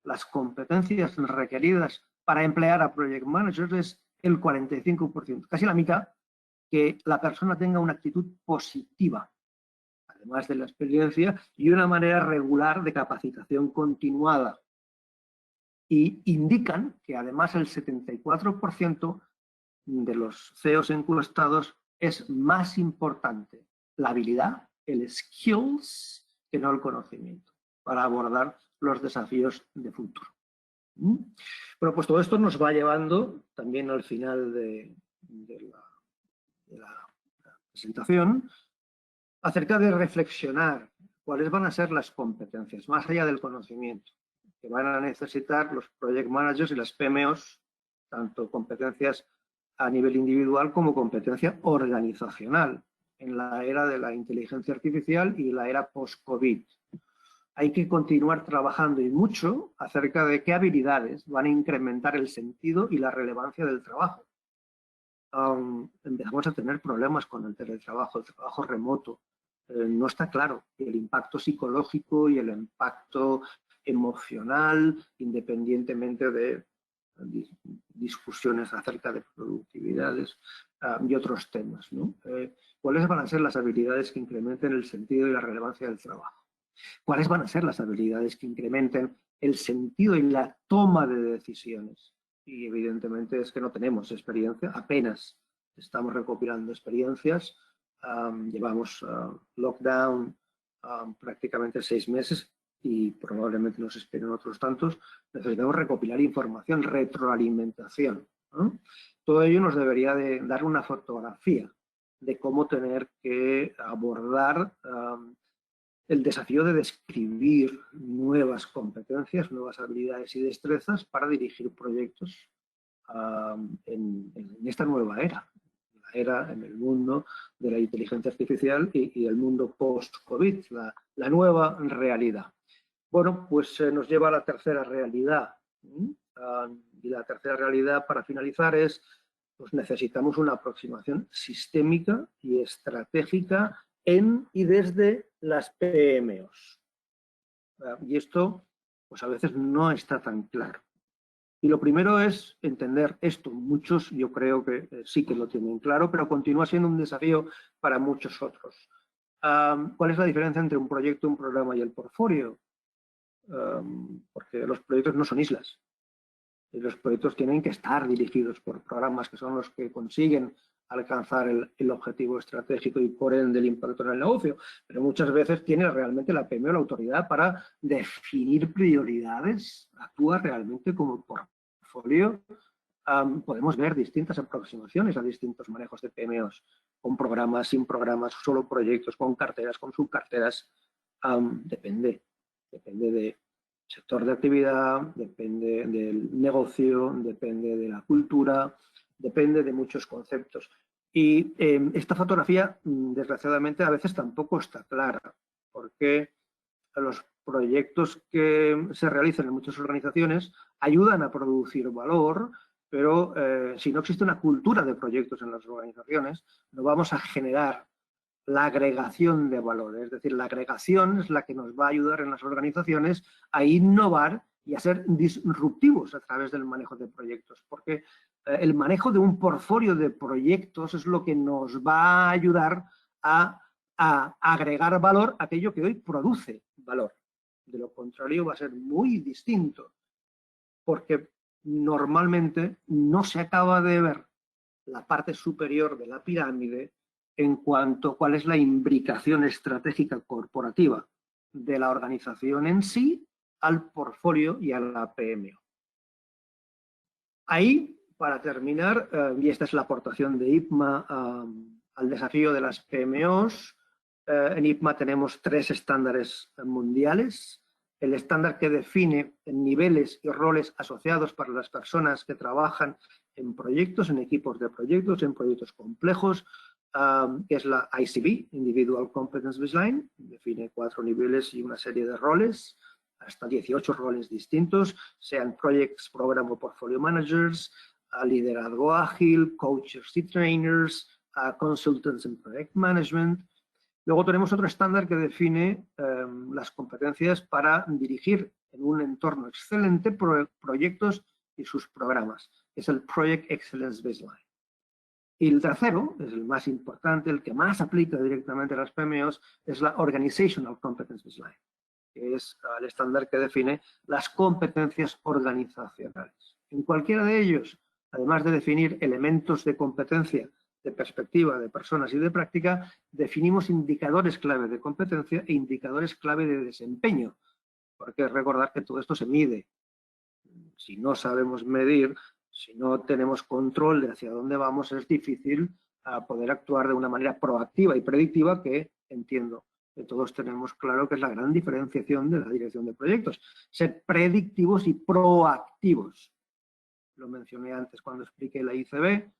las competencias requeridas para emplear a project managers es el 45%, casi la mitad, que la persona tenga una actitud positiva, además de la experiencia, y una manera regular de capacitación continuada. Y indican que además el 74% de los CEOs encuestados es más importante la habilidad, el skills, que no el conocimiento, para abordar los desafíos de futuro. Bueno, pues todo esto nos va llevando también al final de la presentación acerca de reflexionar cuáles van a ser las competencias, más allá del conocimiento, que van a necesitar los project managers y las PMOs, tanto competencias a nivel individual como competencia organizacional, en la era de la inteligencia artificial y la era post-COVID. Hay que continuar trabajando y mucho acerca de qué habilidades van a incrementar el sentido y la relevancia del trabajo. Empezamos a tener problemas con el teletrabajo, el trabajo remoto. No está claro el impacto psicológico y el impacto emocional, independientemente de discusiones acerca de productividades y otros temas, ¿no? ¿Cuáles van a ser las habilidades que incrementen el sentido y la relevancia del trabajo? ¿Cuáles van a ser las habilidades que incrementen el sentido y la toma de decisiones? Y evidentemente es que no tenemos experiencia, apenas estamos recopilando experiencias, llevamos lockdown prácticamente 6 meses y probablemente nos esperen otros tantos. Necesitamos recopilar información, retroalimentación, ¿no? Todo ello nos debería de dar una fotografía de cómo tener que abordar el desafío de describir nuevas competencias, nuevas habilidades y destrezas para dirigir proyectos en esta nueva era, la era en el mundo de la inteligencia artificial y el mundo post-COVID, la nueva realidad. Bueno, pues nos lleva a la tercera realidad. Y la tercera realidad, para finalizar, es pues necesitamos una aproximación sistémica y estratégica en y desde las PMOs. Y esto, pues a veces no está tan claro. Y lo primero es entender esto. Muchos yo creo que sí que lo tienen claro, pero continúa siendo un desafío para muchos otros. ¿Cuál es la diferencia entre un proyecto, un programa y el portfolio? Porque los proyectos no son islas. Y los proyectos tienen que estar dirigidos por programas que son los que consiguen alcanzar el objetivo estratégico y por ende el impacto en el negocio. Pero muchas veces tiene realmente la PMO la autoridad para definir prioridades, actúa realmente como portfolio. Podemos ver distintas aproximaciones a distintos manejos de PMOs, con programas, sin programas, solo proyectos, con carteras, con subcarteras. Depende de sector de actividad, depende del negocio, depende de la cultura, depende de muchos conceptos. Y esta fotografía, desgraciadamente, a veces tampoco está clara, porque los proyectos que se realizan en muchas organizaciones ayudan a producir valor, pero si no existe una cultura de proyectos en las organizaciones, no vamos a generar la agregación de valor. Es decir, la agregación es la que nos va a ayudar en las organizaciones a innovar y a ser disruptivos a través del manejo de proyectos, porque el manejo de un portfolio de proyectos es lo que nos va a ayudar a agregar valor a aquello que hoy produce valor. De lo contrario va a ser muy distinto, porque normalmente no se acaba de ver la parte superior de la pirámide en cuanto a cuál es la imbricación estratégica corporativa de la organización en sí al portfolio y a la PMO. Ahí, para terminar, y esta es la aportación de IPMA al desafío de las PMOs, en IPMA tenemos 3 estándares mundiales. El estándar que define niveles y roles asociados para las personas que trabajan en proyectos, en equipos de proyectos, en proyectos complejos, que es la ICB, Individual Competence Baseline, define 4 niveles y una serie de roles. hasta 18 roles distintos, sean projects, program o portfolio managers, liderazgo ágil, coaches y trainers, consultants en project management. Luego tenemos otro estándar que define las competencias para dirigir en un entorno excelente proyectos y sus programas. Es el Project Excellence Baseline. Y el tercero, es el más importante, el que más aplica directamente a las PMOs, es la Organizational Competence Baseline, que es el estándar que define las competencias organizacionales. En cualquiera de ellos, además de definir elementos de competencia, de perspectiva, de personas y de práctica, definimos indicadores clave de competencia e indicadores clave de desempeño, porque recordar que todo esto se mide. Si no sabemos medir, si no tenemos control de hacia dónde vamos, es difícil poder actuar de una manera proactiva y predictiva, que entiendo que todos tenemos claro que es la gran diferenciación de la dirección de proyectos. Ser predictivos y proactivos. Lo mencioné antes cuando expliqué la ICB.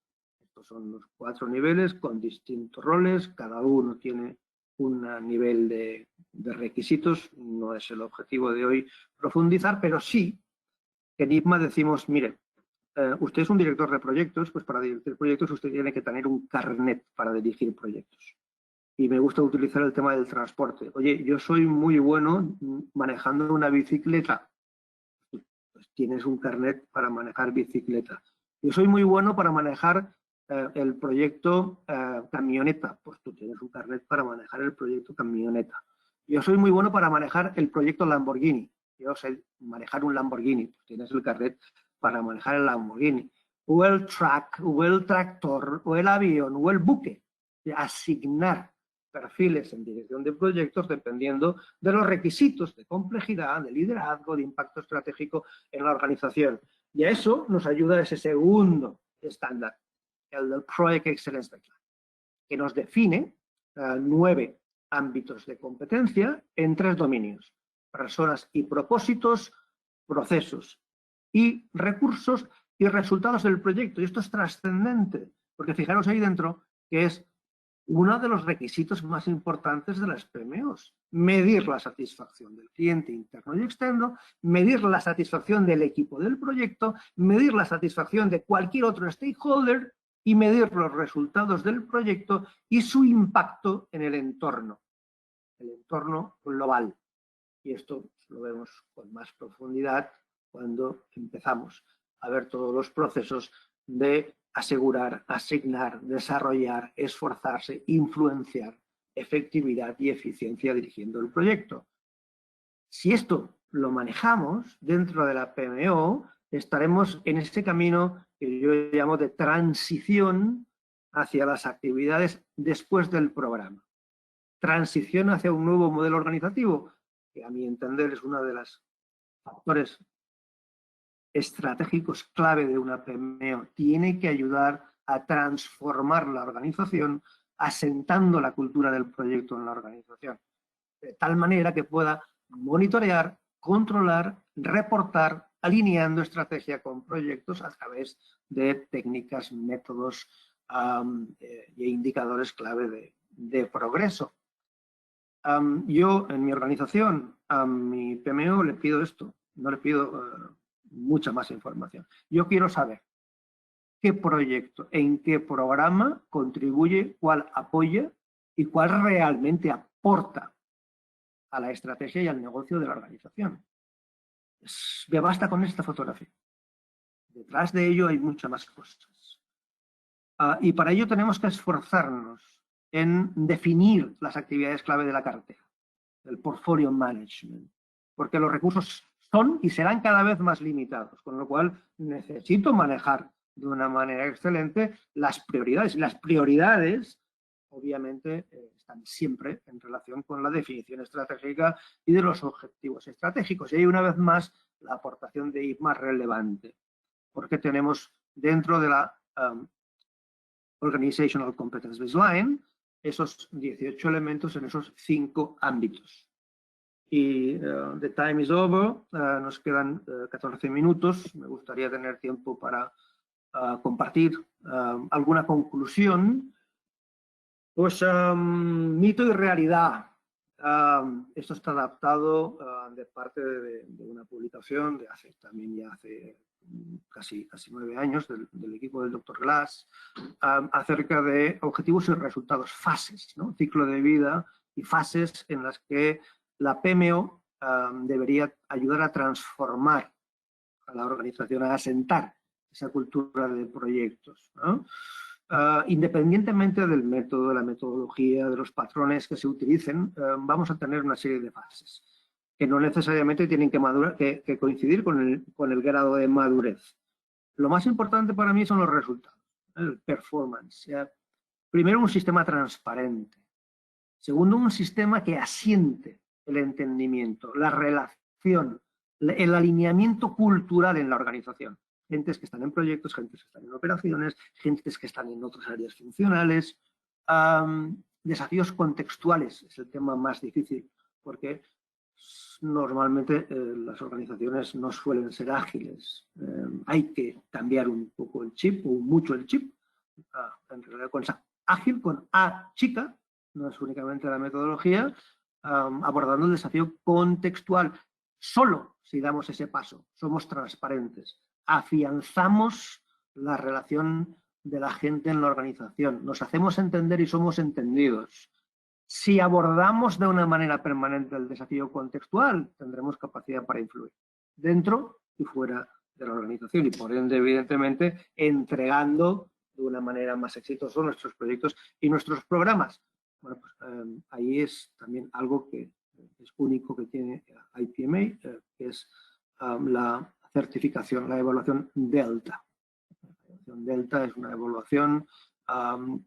Estos son los 4 niveles con distintos roles. Cada uno tiene un nivel de requisitos. No es el objetivo de hoy profundizar, pero sí que en IPMA decimos, mire, usted es un director de proyectos, pues para dirigir proyectos usted tiene que tener un carnet para dirigir proyectos. Y me gusta utilizar el tema del transporte. Oye, yo soy muy bueno manejando una bicicleta. Pues tienes un carnet para manejar bicicleta. Yo soy muy bueno para manejar el proyecto camioneta. Pues tú tienes un carnet para manejar el proyecto camioneta. Yo soy muy bueno para manejar el proyecto Lamborghini. Yo sé manejar un Lamborghini. Pues tienes el carnet para manejar el Lamborghini. O el track, o el tractor, o el avión, o el buque. Asignar perfiles en dirección de proyectos dependiendo de los requisitos de complejidad, de liderazgo, de impacto estratégico en la organización. Y a eso nos ayuda ese segundo estándar, el del Project Excellence Baseline, que nos define 9 ámbitos de competencia en 3 dominios: personas y propósitos, procesos y recursos y resultados del proyecto. Y esto es trascendente, porque fijaros ahí dentro que es uno de los requisitos más importantes de las PMOs. Medir la satisfacción del cliente interno y externo, medir la satisfacción del equipo del proyecto, medir la satisfacción de cualquier otro stakeholder y medir los resultados del proyecto y su impacto en el entorno global. Y esto lo vemos con más profundidad cuando empezamos a ver todos los procesos de asegurar, asignar, desarrollar, esforzarse, influenciar efectividad y eficiencia dirigiendo el proyecto. Si esto lo manejamos dentro de la PMO, estaremos en este camino que yo llamo de transición hacia las actividades después del programa. Transición hacia un nuevo modelo organizativo, que a mi entender es uno de los factores estratégicos clave de una PMO. Tiene que ayudar a transformar la organización asentando la cultura del proyecto en la organización, de tal manera que pueda monitorear, controlar, reportar, alineando estrategia con proyectos a través de técnicas, métodos e indicadores clave de progreso. Yo en mi organización, a mi PMO le pido esto, no le pido mucha más información. Yo quiero saber qué proyecto, en qué programa contribuye, cuál apoya y cuál realmente aporta a la estrategia y al negocio de la organización. Me basta con esta fotografía. Detrás de ello hay muchas más cosas. Y para ello tenemos que esforzarnos en definir las actividades clave de la cartera, del portfolio management, porque los recursos son y serán cada vez más limitados, con lo cual necesito manejar de una manera excelente las prioridades. Y las prioridades, obviamente, están siempre en relación con la definición estratégica y de los objetivos estratégicos. Y ahí, una vez más, la aportación de IPMA relevante, porque tenemos dentro de la Organizational Competence Baseline esos 18 elementos en esos 5 ámbitos. Y the time is over, nos quedan 14 minutos, me gustaría tener tiempo para compartir alguna conclusión. Pues mito y realidad. Esto está adaptado de parte de una publicación de hace casi 9 años del equipo del Dr. Glass, acerca de objetivos y resultados, fases, ¿no? Ciclo de vida y fases en las que la PMO debería ayudar a transformar a la organización, a asentar esa cultura de proyectos, ¿no? Independientemente del método, de la metodología, de los patrones que se utilicen, vamos a tener una serie de fases que no necesariamente tienen que coincidir con el grado de madurez. Lo más importante para mí son los resultados, el performance. Primero, un sistema transparente. Segundo, un sistema que asiente el entendimiento, la relación, el alineamiento cultural en la organización. Gentes que están en proyectos, gentes que están en operaciones, gentes que están en otras áreas funcionales. Desafíos contextuales es el tema más difícil, porque normalmente las organizaciones no suelen ser ágiles. Hay que cambiar un poco el chip, o mucho el chip. En realidad, con ágil, con A chica, no es únicamente la metodología, abordando el desafío contextual. Solo si damos ese paso, somos transparentes, afianzamos la relación de la gente en la organización, nos hacemos entender y somos entendidos. Si abordamos de una manera permanente el desafío contextual, tendremos capacidad para influir dentro y fuera de la organización y, por ende, evidentemente, entregando de una manera más exitosa nuestros proyectos y nuestros programas. Bueno, pues ahí es también algo que es único que tiene IPMA, que es la certificación, la evaluación Delta. La evaluación Delta es una evaluación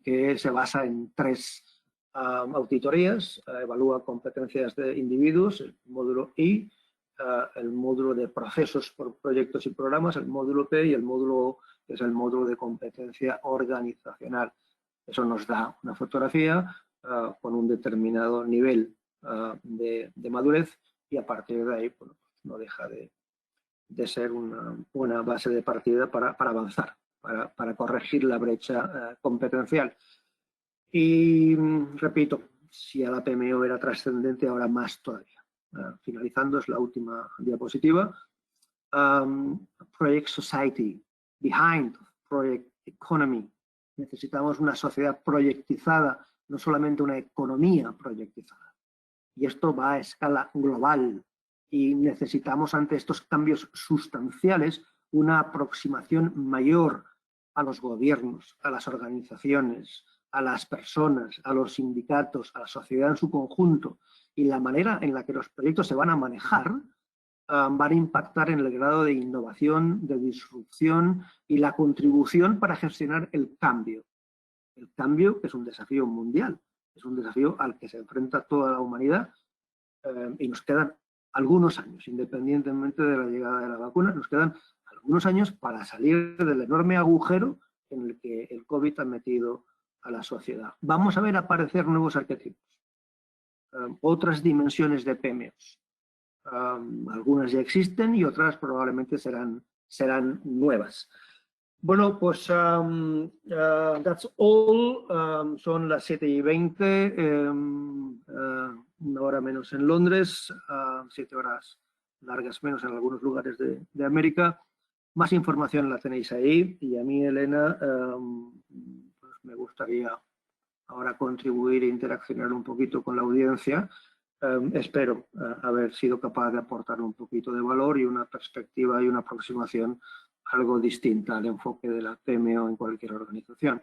que se basa en 3 auditorías, evalúa competencias de individuos, el módulo I, el módulo de procesos por proyectos y programas, el módulo P y el módulo O, que es el módulo de competencia organizacional. Eso nos da una fotografía con un determinado nivel de madurez y a partir de ahí, bueno, pues no deja de ser una base de partida para avanzar, para corregir la brecha competencial. Y repito, si a la PMO era trascendente, ahora más todavía. Finalizando, es la última diapositiva. Project Society, behind Project Economy. Necesitamos una sociedad proyectizada, no solamente una economía proyectizada. Y esto va a escala global. Y necesitamos, ante estos cambios sustanciales, una aproximación mayor a los gobiernos, a las organizaciones, a las personas, a los sindicatos, a la sociedad en su conjunto, y la manera en la que los proyectos se van a manejar van a impactar en el grado de innovación, de disrupción y la contribución para gestionar el cambio. El cambio, que es un desafío mundial, es un desafío al que se enfrenta toda la humanidad y nos quedan algunos años, independientemente de la llegada de la vacuna, nos quedan algunos años para salir del enorme agujero en el que el COVID ha metido a la sociedad. Vamos a ver aparecer nuevos arquetipos, otras dimensiones de PMOs. Algunas ya existen y otras probablemente serán nuevas. Bueno, pues that's all. Son las 7:20, una hora menos en Londres, 7 horas largas menos en algunos lugares de América. Más información la tenéis ahí y a mí, Elena, pues me gustaría ahora contribuir e interaccionar un poquito con la audiencia. Espero haber sido capaz de aportar un poquito de valor y una perspectiva y una aproximación algo distinta al enfoque de la PMO en cualquier organización.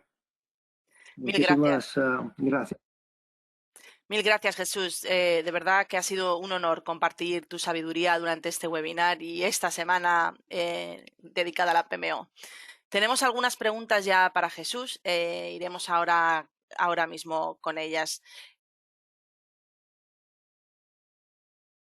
Muchísimas gracias. Mil gracias, Jesús. De verdad que ha sido un honor compartir tu sabiduría durante este webinar y esta semana dedicada a la PMO. Tenemos algunas preguntas ya para Jesús. Iremos ahora mismo con ellas.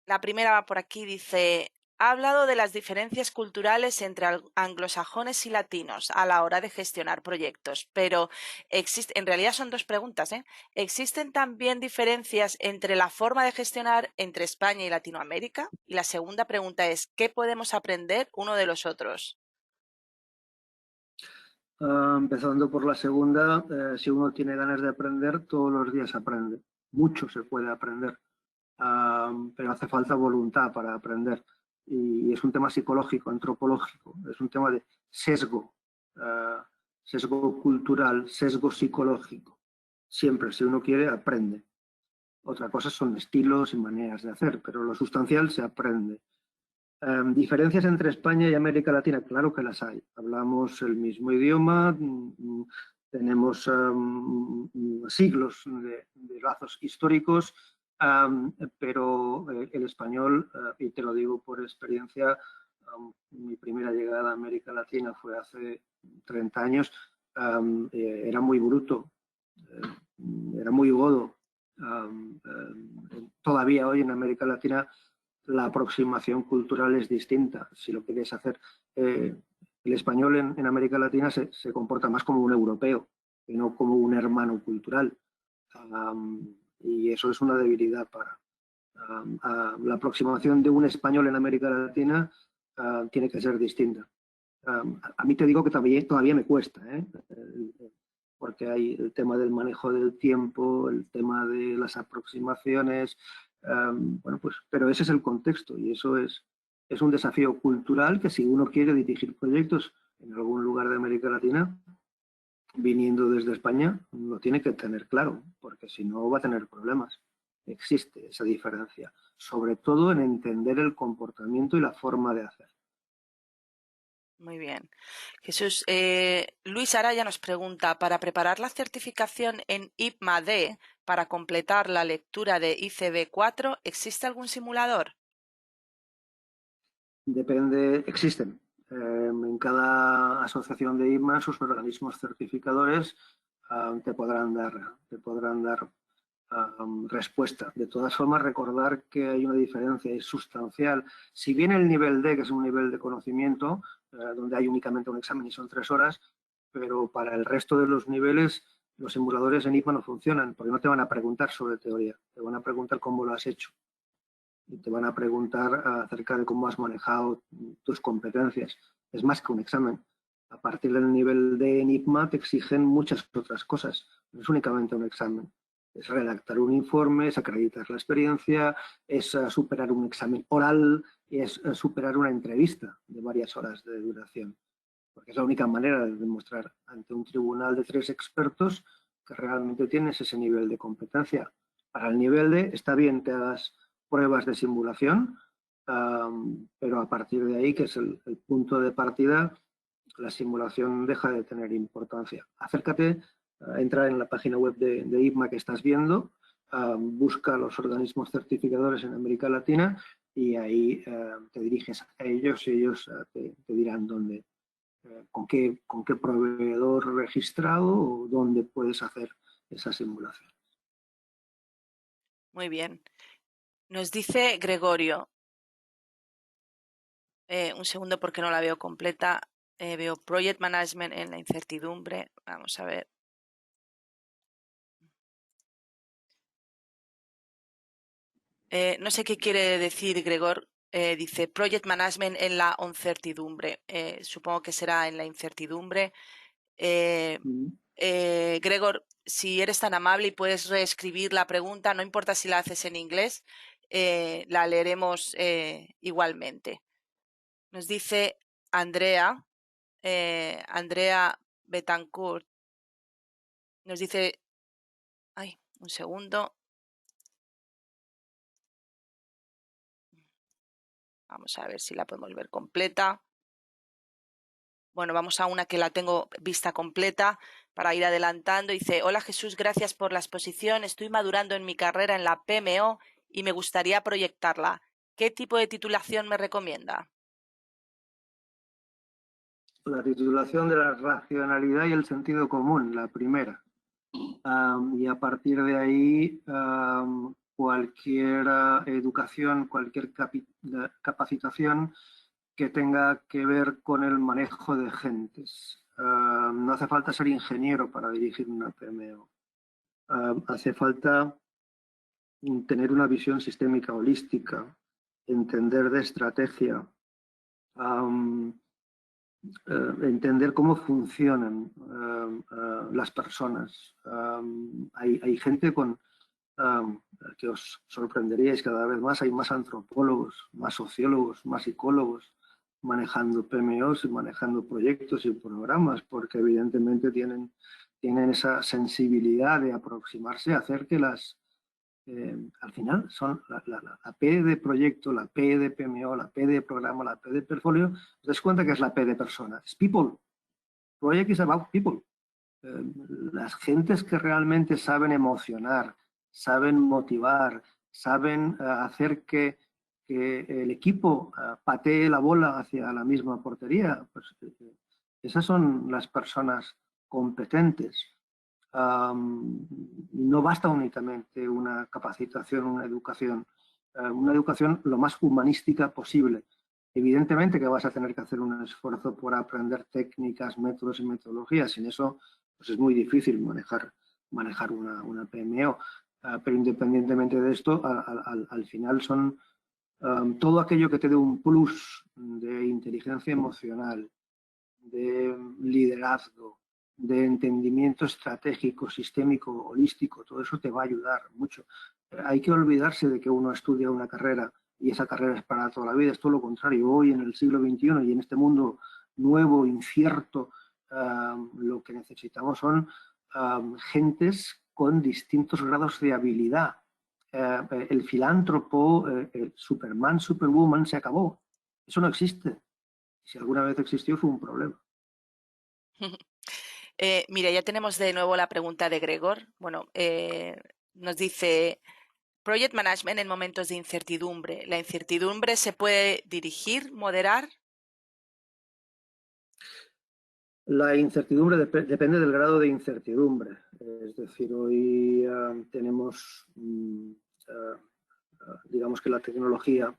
La primera va por aquí, dice: ha hablado de las diferencias culturales entre anglosajones y latinos a la hora de gestionar proyectos, pero en realidad son 2 preguntas, ¿eh? ¿Existen también diferencias entre la forma de gestionar entre España y Latinoamérica? Y la segunda pregunta es: ¿qué podemos aprender uno de los otros? Empezando por la segunda, si uno tiene ganas de aprender, todos los días aprende. Mucho se puede aprender. pero hace falta voluntad para aprender. Y es un tema psicológico, antropológico, es un tema de sesgo, sesgo cultural, sesgo psicológico. Siempre, si uno quiere, aprende. Otra cosa son estilos y maneras de hacer, pero lo sustancial se aprende. Diferencias entre España y América Latina, claro que las hay. Hablamos el mismo idioma, tenemos siglos de lazos históricos, pero el español, y te lo digo por experiencia, mi primera llegada a América Latina fue hace 30 años, era muy bruto, era muy godo. Todavía hoy en América Latina la aproximación cultural es distinta. Si lo quieres hacer, el español en América Latina se comporta más como un europeo y no como un hermano cultural. Y eso es una debilidad para la aproximación de un español en América Latina. Tiene que ser distinta. A mí te digo que todavía me cuesta, porque hay el tema del manejo del tiempo, el tema de las aproximaciones. Bueno, pues, pero ese es el contexto y eso es un desafío cultural que si uno quiere dirigir proyectos en algún lugar de América Latina, viniendo desde España, lo tiene que tener claro, porque si no va a tener problemas. Existe esa diferencia, sobre todo en entender el comportamiento y la forma de hacer. Muy bien. Jesús, Luis Araya nos pregunta, para preparar la certificación en IPMA-D, para completar la lectura de ICB4, ¿existe algún simulador? Depende, existen. En cada asociación de IPMA, sus organismos certificadores te podrán dar respuesta. De todas formas, recordar que hay una diferencia, es sustancial. Si bien el nivel D, que es un nivel de conocimiento, donde hay únicamente un examen y son 3 horas, pero para el resto de los niveles, los simuladores en IPMA no funcionan, porque no te van a preguntar sobre teoría, te van a preguntar cómo lo has hecho. Y te van a preguntar acerca de cómo has manejado tus competencias. Es más que un examen. A partir del nivel de IPMA te exigen muchas otras cosas. No es únicamente un examen. Es redactar un informe, es acreditar la experiencia, es superar un examen oral, es superar una entrevista de varias horas de duración. Porque es la única manera de demostrar ante un tribunal de 3 expertos que realmente tienes ese nivel de competencia. Para el nivel de, está bien que hagas pruebas de simulación, pero a partir de ahí, que es el punto de partida, la simulación deja de tener importancia. Acércate, entra en la página web de IPMA que estás viendo, busca los organismos certificadores en América Latina y ahí te diriges a ellos y ellos te dirán dónde, con qué proveedor registrado o dónde puedes hacer esa simulación. Muy bien. Nos dice Gregorio, un segundo porque no la veo completa, veo Project Management en la incertidumbre, vamos a ver. No sé qué quiere decir Gregor, dice Project Management en la incertidumbre, supongo que será en la incertidumbre. Gregor, si eres tan amable y puedes reescribir la pregunta, no importa si la haces en inglés, la leeremos igualmente. Nos dice Andrea, Andrea Betancourt, nos dice, ay, un segundo. Vamos a ver si la podemos ver completa. Bueno, vamos a una que la tengo vista completa para ir adelantando. Dice, hola Jesús, gracias por la exposición. Estoy madurando en mi carrera en la PMO y me gustaría proyectarla. ¿Qué tipo de titulación me recomienda? La titulación de la racionalidad y el sentido común, la primera. Y a partir de ahí, cualquier educación, cualquier capacitación que tenga que ver con el manejo de gentes. No hace falta ser ingeniero para dirigir una PMO. Hace falta tener una visión sistémica holística, entender de estrategia, entender cómo funcionan las personas. Hay gente con que os sorprenderíais cada vez más. Hay más antropólogos, más sociólogos, más psicólogos manejando PMOs y manejando proyectos y programas, porque evidentemente tienen esa sensibilidad de aproximarse a hacer que al final son la P de proyecto, la P de PMO, la P de programa, la P de portfolio. Os dais cuenta que es la P de persona. Es people. Project is about people. Las gentes que realmente saben emocionar, saben motivar, saben hacer que el equipo patee la bola hacia la misma portería, pues esas son las personas competentes. No basta únicamente una capacitación, una educación lo más humanística posible. Evidentemente que vas a tener que hacer un esfuerzo por aprender técnicas, métodos y metodologías. Sin eso pues es muy difícil manejar una PMO. Pero independientemente de esto, al final son todo aquello que te dé un plus de inteligencia emocional, de liderazgo, de entendimiento estratégico, sistémico, holístico, todo eso te va a ayudar mucho. Hay que olvidarse de que uno estudia una carrera y esa carrera es para toda la vida, es todo lo contrario. Hoy en el siglo XXI y en este mundo nuevo, incierto, lo que necesitamos son gentes con distintos grados de habilidad. El filántropo, el Superman, Superwoman se acabó. Eso no existe. Si alguna vez existió fue un problema. Mira, ya tenemos de nuevo la pregunta de Gregor. Bueno, nos dice, Project Management en momentos de incertidumbre. ¿La incertidumbre se puede dirigir, moderar? La incertidumbre depende del grado de incertidumbre. Es decir, hoy tenemos, digamos que la tecnología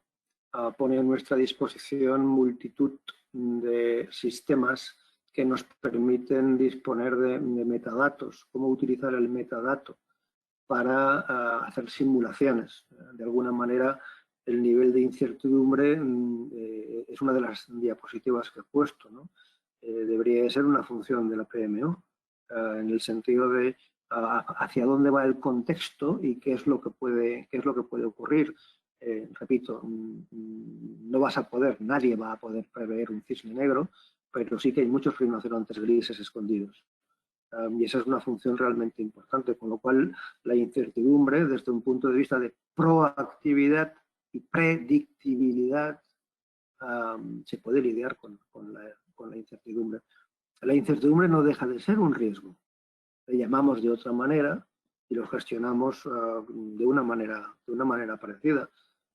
pone a nuestra disposición multitud de sistemas que nos permiten disponer de metadatos, cómo utilizar el metadato para hacer simulaciones. De alguna manera, el nivel de incertidumbre es una de las diapositivas que he puesto, ¿no? Debería ser una función de la PMO, en el sentido de hacia dónde va el contexto y qué es lo que puede ocurrir. Repito, no vas a poder, nadie va a poder prever un cisne negro, pero sí que hay muchos rinocerontes grises escondidos. Y esa es una función realmente importante, con lo cual la incertidumbre, desde un punto de vista de proactividad y predictibilidad, se puede lidiar con la incertidumbre. La incertidumbre no deja de ser un riesgo. Le llamamos de otra manera y lo gestionamos de una manera parecida,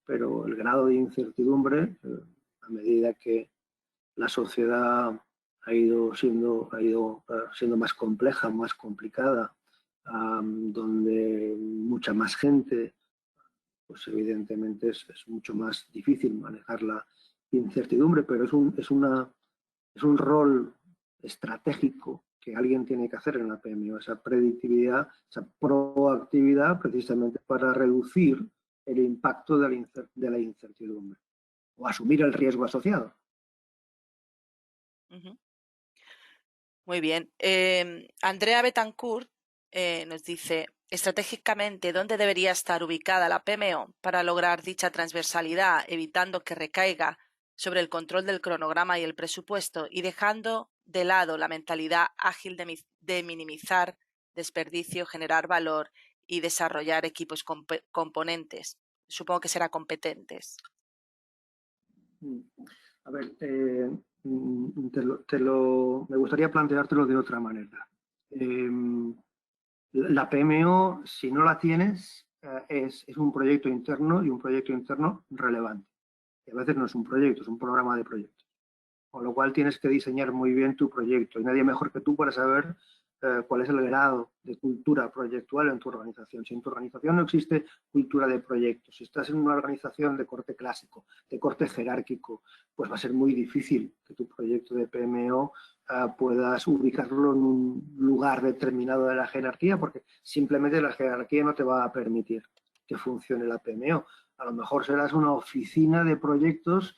pero el grado de incertidumbre, a medida que la sociedad ha ido siendo más compleja, más complicada, donde mucha más gente, pues evidentemente es mucho más difícil manejar la incertidumbre, pero es un rol estratégico que alguien tiene que hacer en la PMO, esa predictividad, esa proactividad, precisamente para reducir el impacto de la incertidumbre o asumir el riesgo asociado. Muy bien. Andrea Betancourt nos dice, estratégicamente, ¿dónde debería estar ubicada la PMO para lograr dicha transversalidad, evitando que recaiga sobre el control del cronograma y el presupuesto y dejando de lado la mentalidad ágil de minimizar desperdicio, generar valor y desarrollar equipos componentes? Supongo que será competentes. A ver, me gustaría planteártelo de otra manera. La PMO, si no la tienes, es un proyecto interno y un proyecto interno relevante. Y a veces no es un proyecto, es un programa de proyectos. Con lo cual tienes que diseñar muy bien tu proyecto. Y nadie mejor que tú para saber cuál es el grado de cultura proyectual en tu organización. Si en tu organización no existe cultura de proyectos, si estás en una organización de corte clásico, de corte jerárquico, pues va a ser muy difícil que tu proyecto de PMO puedas ubicarlo en un lugar determinado de la jerarquía, porque simplemente la jerarquía no te va a permitir que funcione la PMO. A lo mejor serás una oficina de proyectos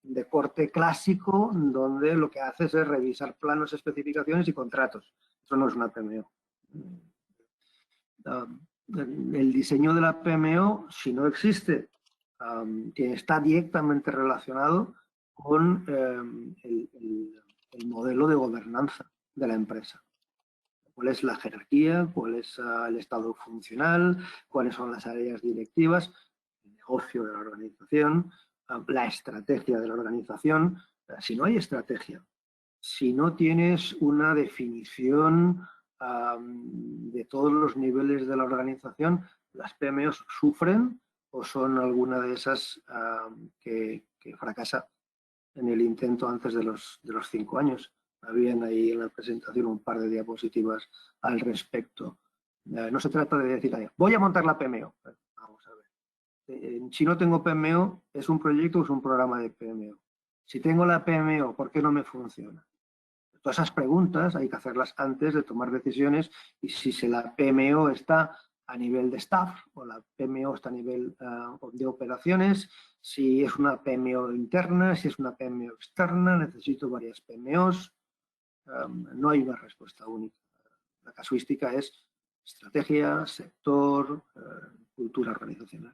de corte clásico, donde lo que haces es revisar planos, especificaciones y contratos. Eso no es una PMO. el diseño de la PMO, si no existe, que está directamente relacionado con el modelo de gobernanza de la empresa. ¿Cuál es la jerarquía? ¿Cuál es el estado funcional? ¿Cuáles son las áreas directivas? El negocio de la organización, la estrategia de la organización. Si no hay estrategia, si no tienes una definición de todos los niveles de la organización, las PMOs sufren o son alguna de esas que fracasa en el intento antes de los 5 años. Habían ahí en la presentación un par de diapositivas al respecto. No se trata de decir, voy a montar la PMO. Vamos a ver. Si no tengo PMO, ¿es un proyecto o es un programa de PMO? Si tengo la PMO, ¿por qué no me funciona? Todas esas preguntas hay que hacerlas antes de tomar decisiones y si la PMO está a nivel de staff o la PMO está a nivel de operaciones, si es una PMO interna, si es una PMO externa, necesito varias PMOs. No hay una respuesta única. La casuística es estrategia, sector, cultura organizacional.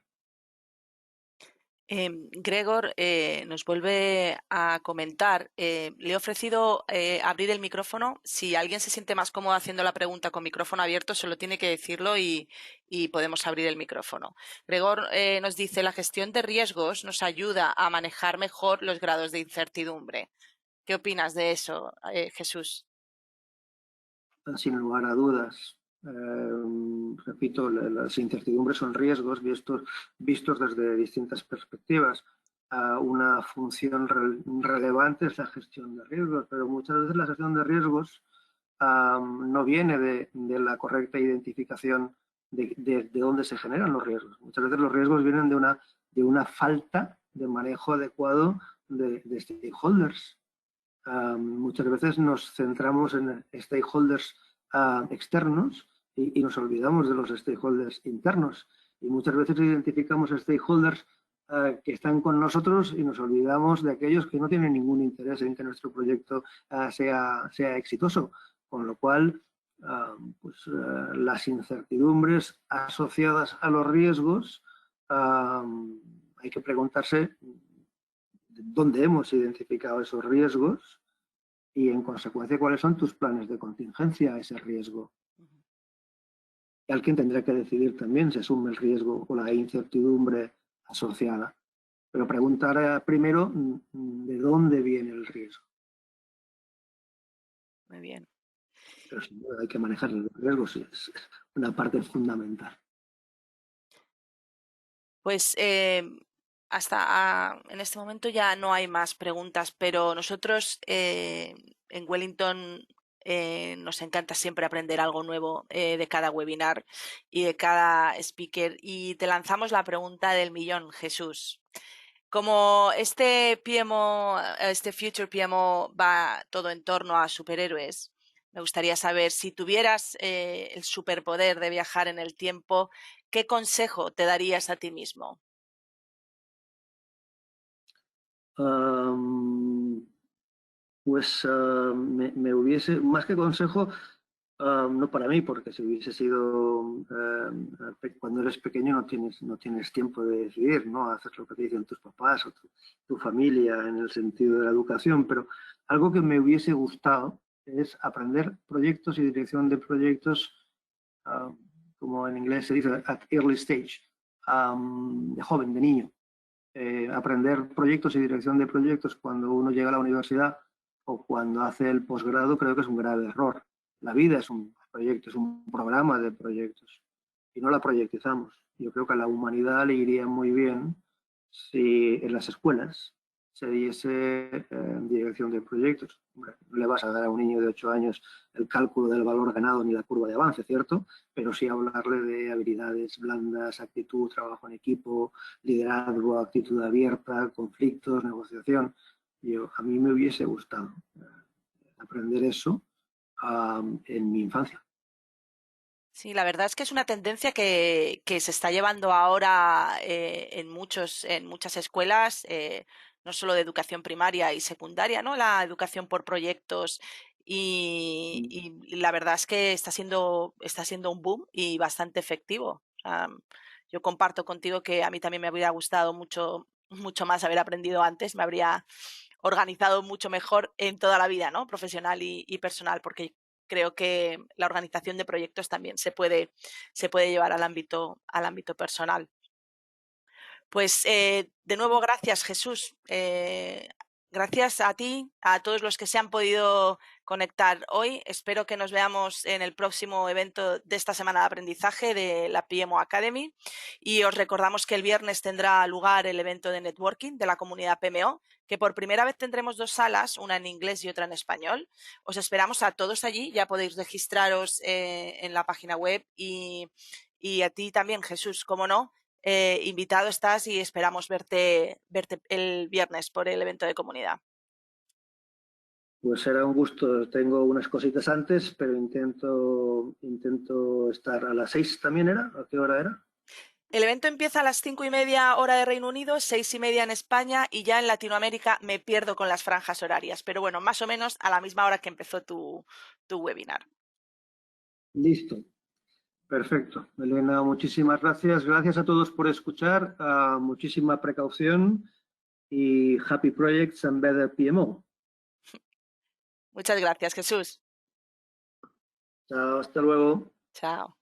Gregor nos vuelve a comentar. Le he ofrecido abrir el micrófono. Si alguien se siente más cómodo haciendo la pregunta con micrófono abierto, solo tiene que decirlo y podemos abrir el micrófono. Gregor nos dice, la gestión de riesgos nos ayuda a manejar mejor los grados de incertidumbre. ¿Qué opinas de eso, Jesús? Sin lugar a dudas. Repito, las incertidumbres son riesgos vistos desde distintas perspectivas. Una función relevante es la gestión de riesgos, pero muchas veces la gestión de riesgos no viene de la correcta identificación de dónde se generan los riesgos. Muchas veces los riesgos vienen de una falta de manejo adecuado de stakeholders. Muchas veces nos centramos en stakeholders externos y nos olvidamos de los stakeholders internos. Y muchas veces identificamos stakeholders que están con nosotros y nos olvidamos de aquellos que no tienen ningún interés en que nuestro proyecto sea exitoso. Con lo cual, las incertidumbres asociadas a los riesgos, hay que preguntarse dónde hemos identificado esos riesgos y, en consecuencia, cuáles son tus planes de contingencia a ese riesgo. Y alguien tendrá que decidir también si asume el riesgo o la incertidumbre asociada. Pero preguntar primero de dónde viene el riesgo. Muy bien. Pero sin duda hay que manejar el riesgo, sí, es una parte fundamental. Pues hasta en este momento ya no hay más preguntas, pero nosotros en Wellington nos encanta siempre aprender algo nuevo de cada webinar y de cada speaker. Y te lanzamos la pregunta del millón, Jesús. Como este PMO, este Future PMO va todo en torno a superhéroes, me gustaría saber si tuvieras el superpoder de viajar en el tiempo, ¿qué consejo te darías a ti mismo? Pues me hubiese, más que consejo, no para mí, porque si hubiese sido cuando eres pequeño no tienes tiempo de decidir, ¿no? Haces lo que te dicen tus papás o tu familia en el sentido de la educación, pero algo que me hubiese gustado es aprender proyectos y dirección de proyectos, como en inglés se dice, at early stage, de joven, de niño. Aprender proyectos y dirección de proyectos cuando uno llega a la universidad o cuando hace el posgrado creo que es un grave error. La vida es un proyecto, es un programa de proyectos y no la proyectizamos. Yo creo que a la humanidad le iría muy bien si en las escuelas se diese dirección de proyectos. Hombre, no le vas a dar a un niño de 8 años el cálculo del valor ganado ni la curva de avance, ¿cierto? Pero sí hablarle de habilidades blandas, actitud, trabajo en equipo, liderazgo, actitud abierta, conflictos, negociación. A mí me hubiese gustado aprender eso en mi infancia. Sí, la verdad es que es una tendencia que se está llevando ahora en muchas escuelas, no solo de educación primaria y secundaria, ¿no? La educación por proyectos y la verdad es que está siendo un boom y bastante efectivo. O sea, yo comparto contigo que a mí también me habría gustado mucho, mucho más haber aprendido antes, me habría organizado mucho mejor en toda la vida, ¿no? Profesional y personal, porque creo que la organización de proyectos también se puede llevar al ámbito personal. Pues de nuevo, gracias, Jesús. Gracias a ti, a todos los que se han podido conectar hoy. Espero que nos veamos en el próximo evento de esta semana de aprendizaje de la PMO Academy. Y os recordamos que el viernes tendrá lugar el evento de networking de la comunidad PMO, que por primera vez tendremos 2 salas, una en inglés y otra en español. Os esperamos a todos allí. Ya podéis registraros en la página web y a ti también, Jesús, cómo no. Invitado estás y esperamos verte el viernes por el evento de comunidad. Pues será un gusto. Tengo unas cositas antes, pero intento estar a las 6 también, ¿era? ¿A qué hora era? El evento empieza a las 5:30 hora de Reino Unido, 6:30 en España, y ya en Latinoamérica me pierdo con las franjas horarias, pero bueno, más o menos a la misma hora que empezó tu webinar. Listo. Perfecto. Elena, muchísimas gracias. Gracias a todos por escuchar. Muchísima precaución y happy projects and better PMO. Muchas gracias, Jesús. Chao, hasta luego. Chao.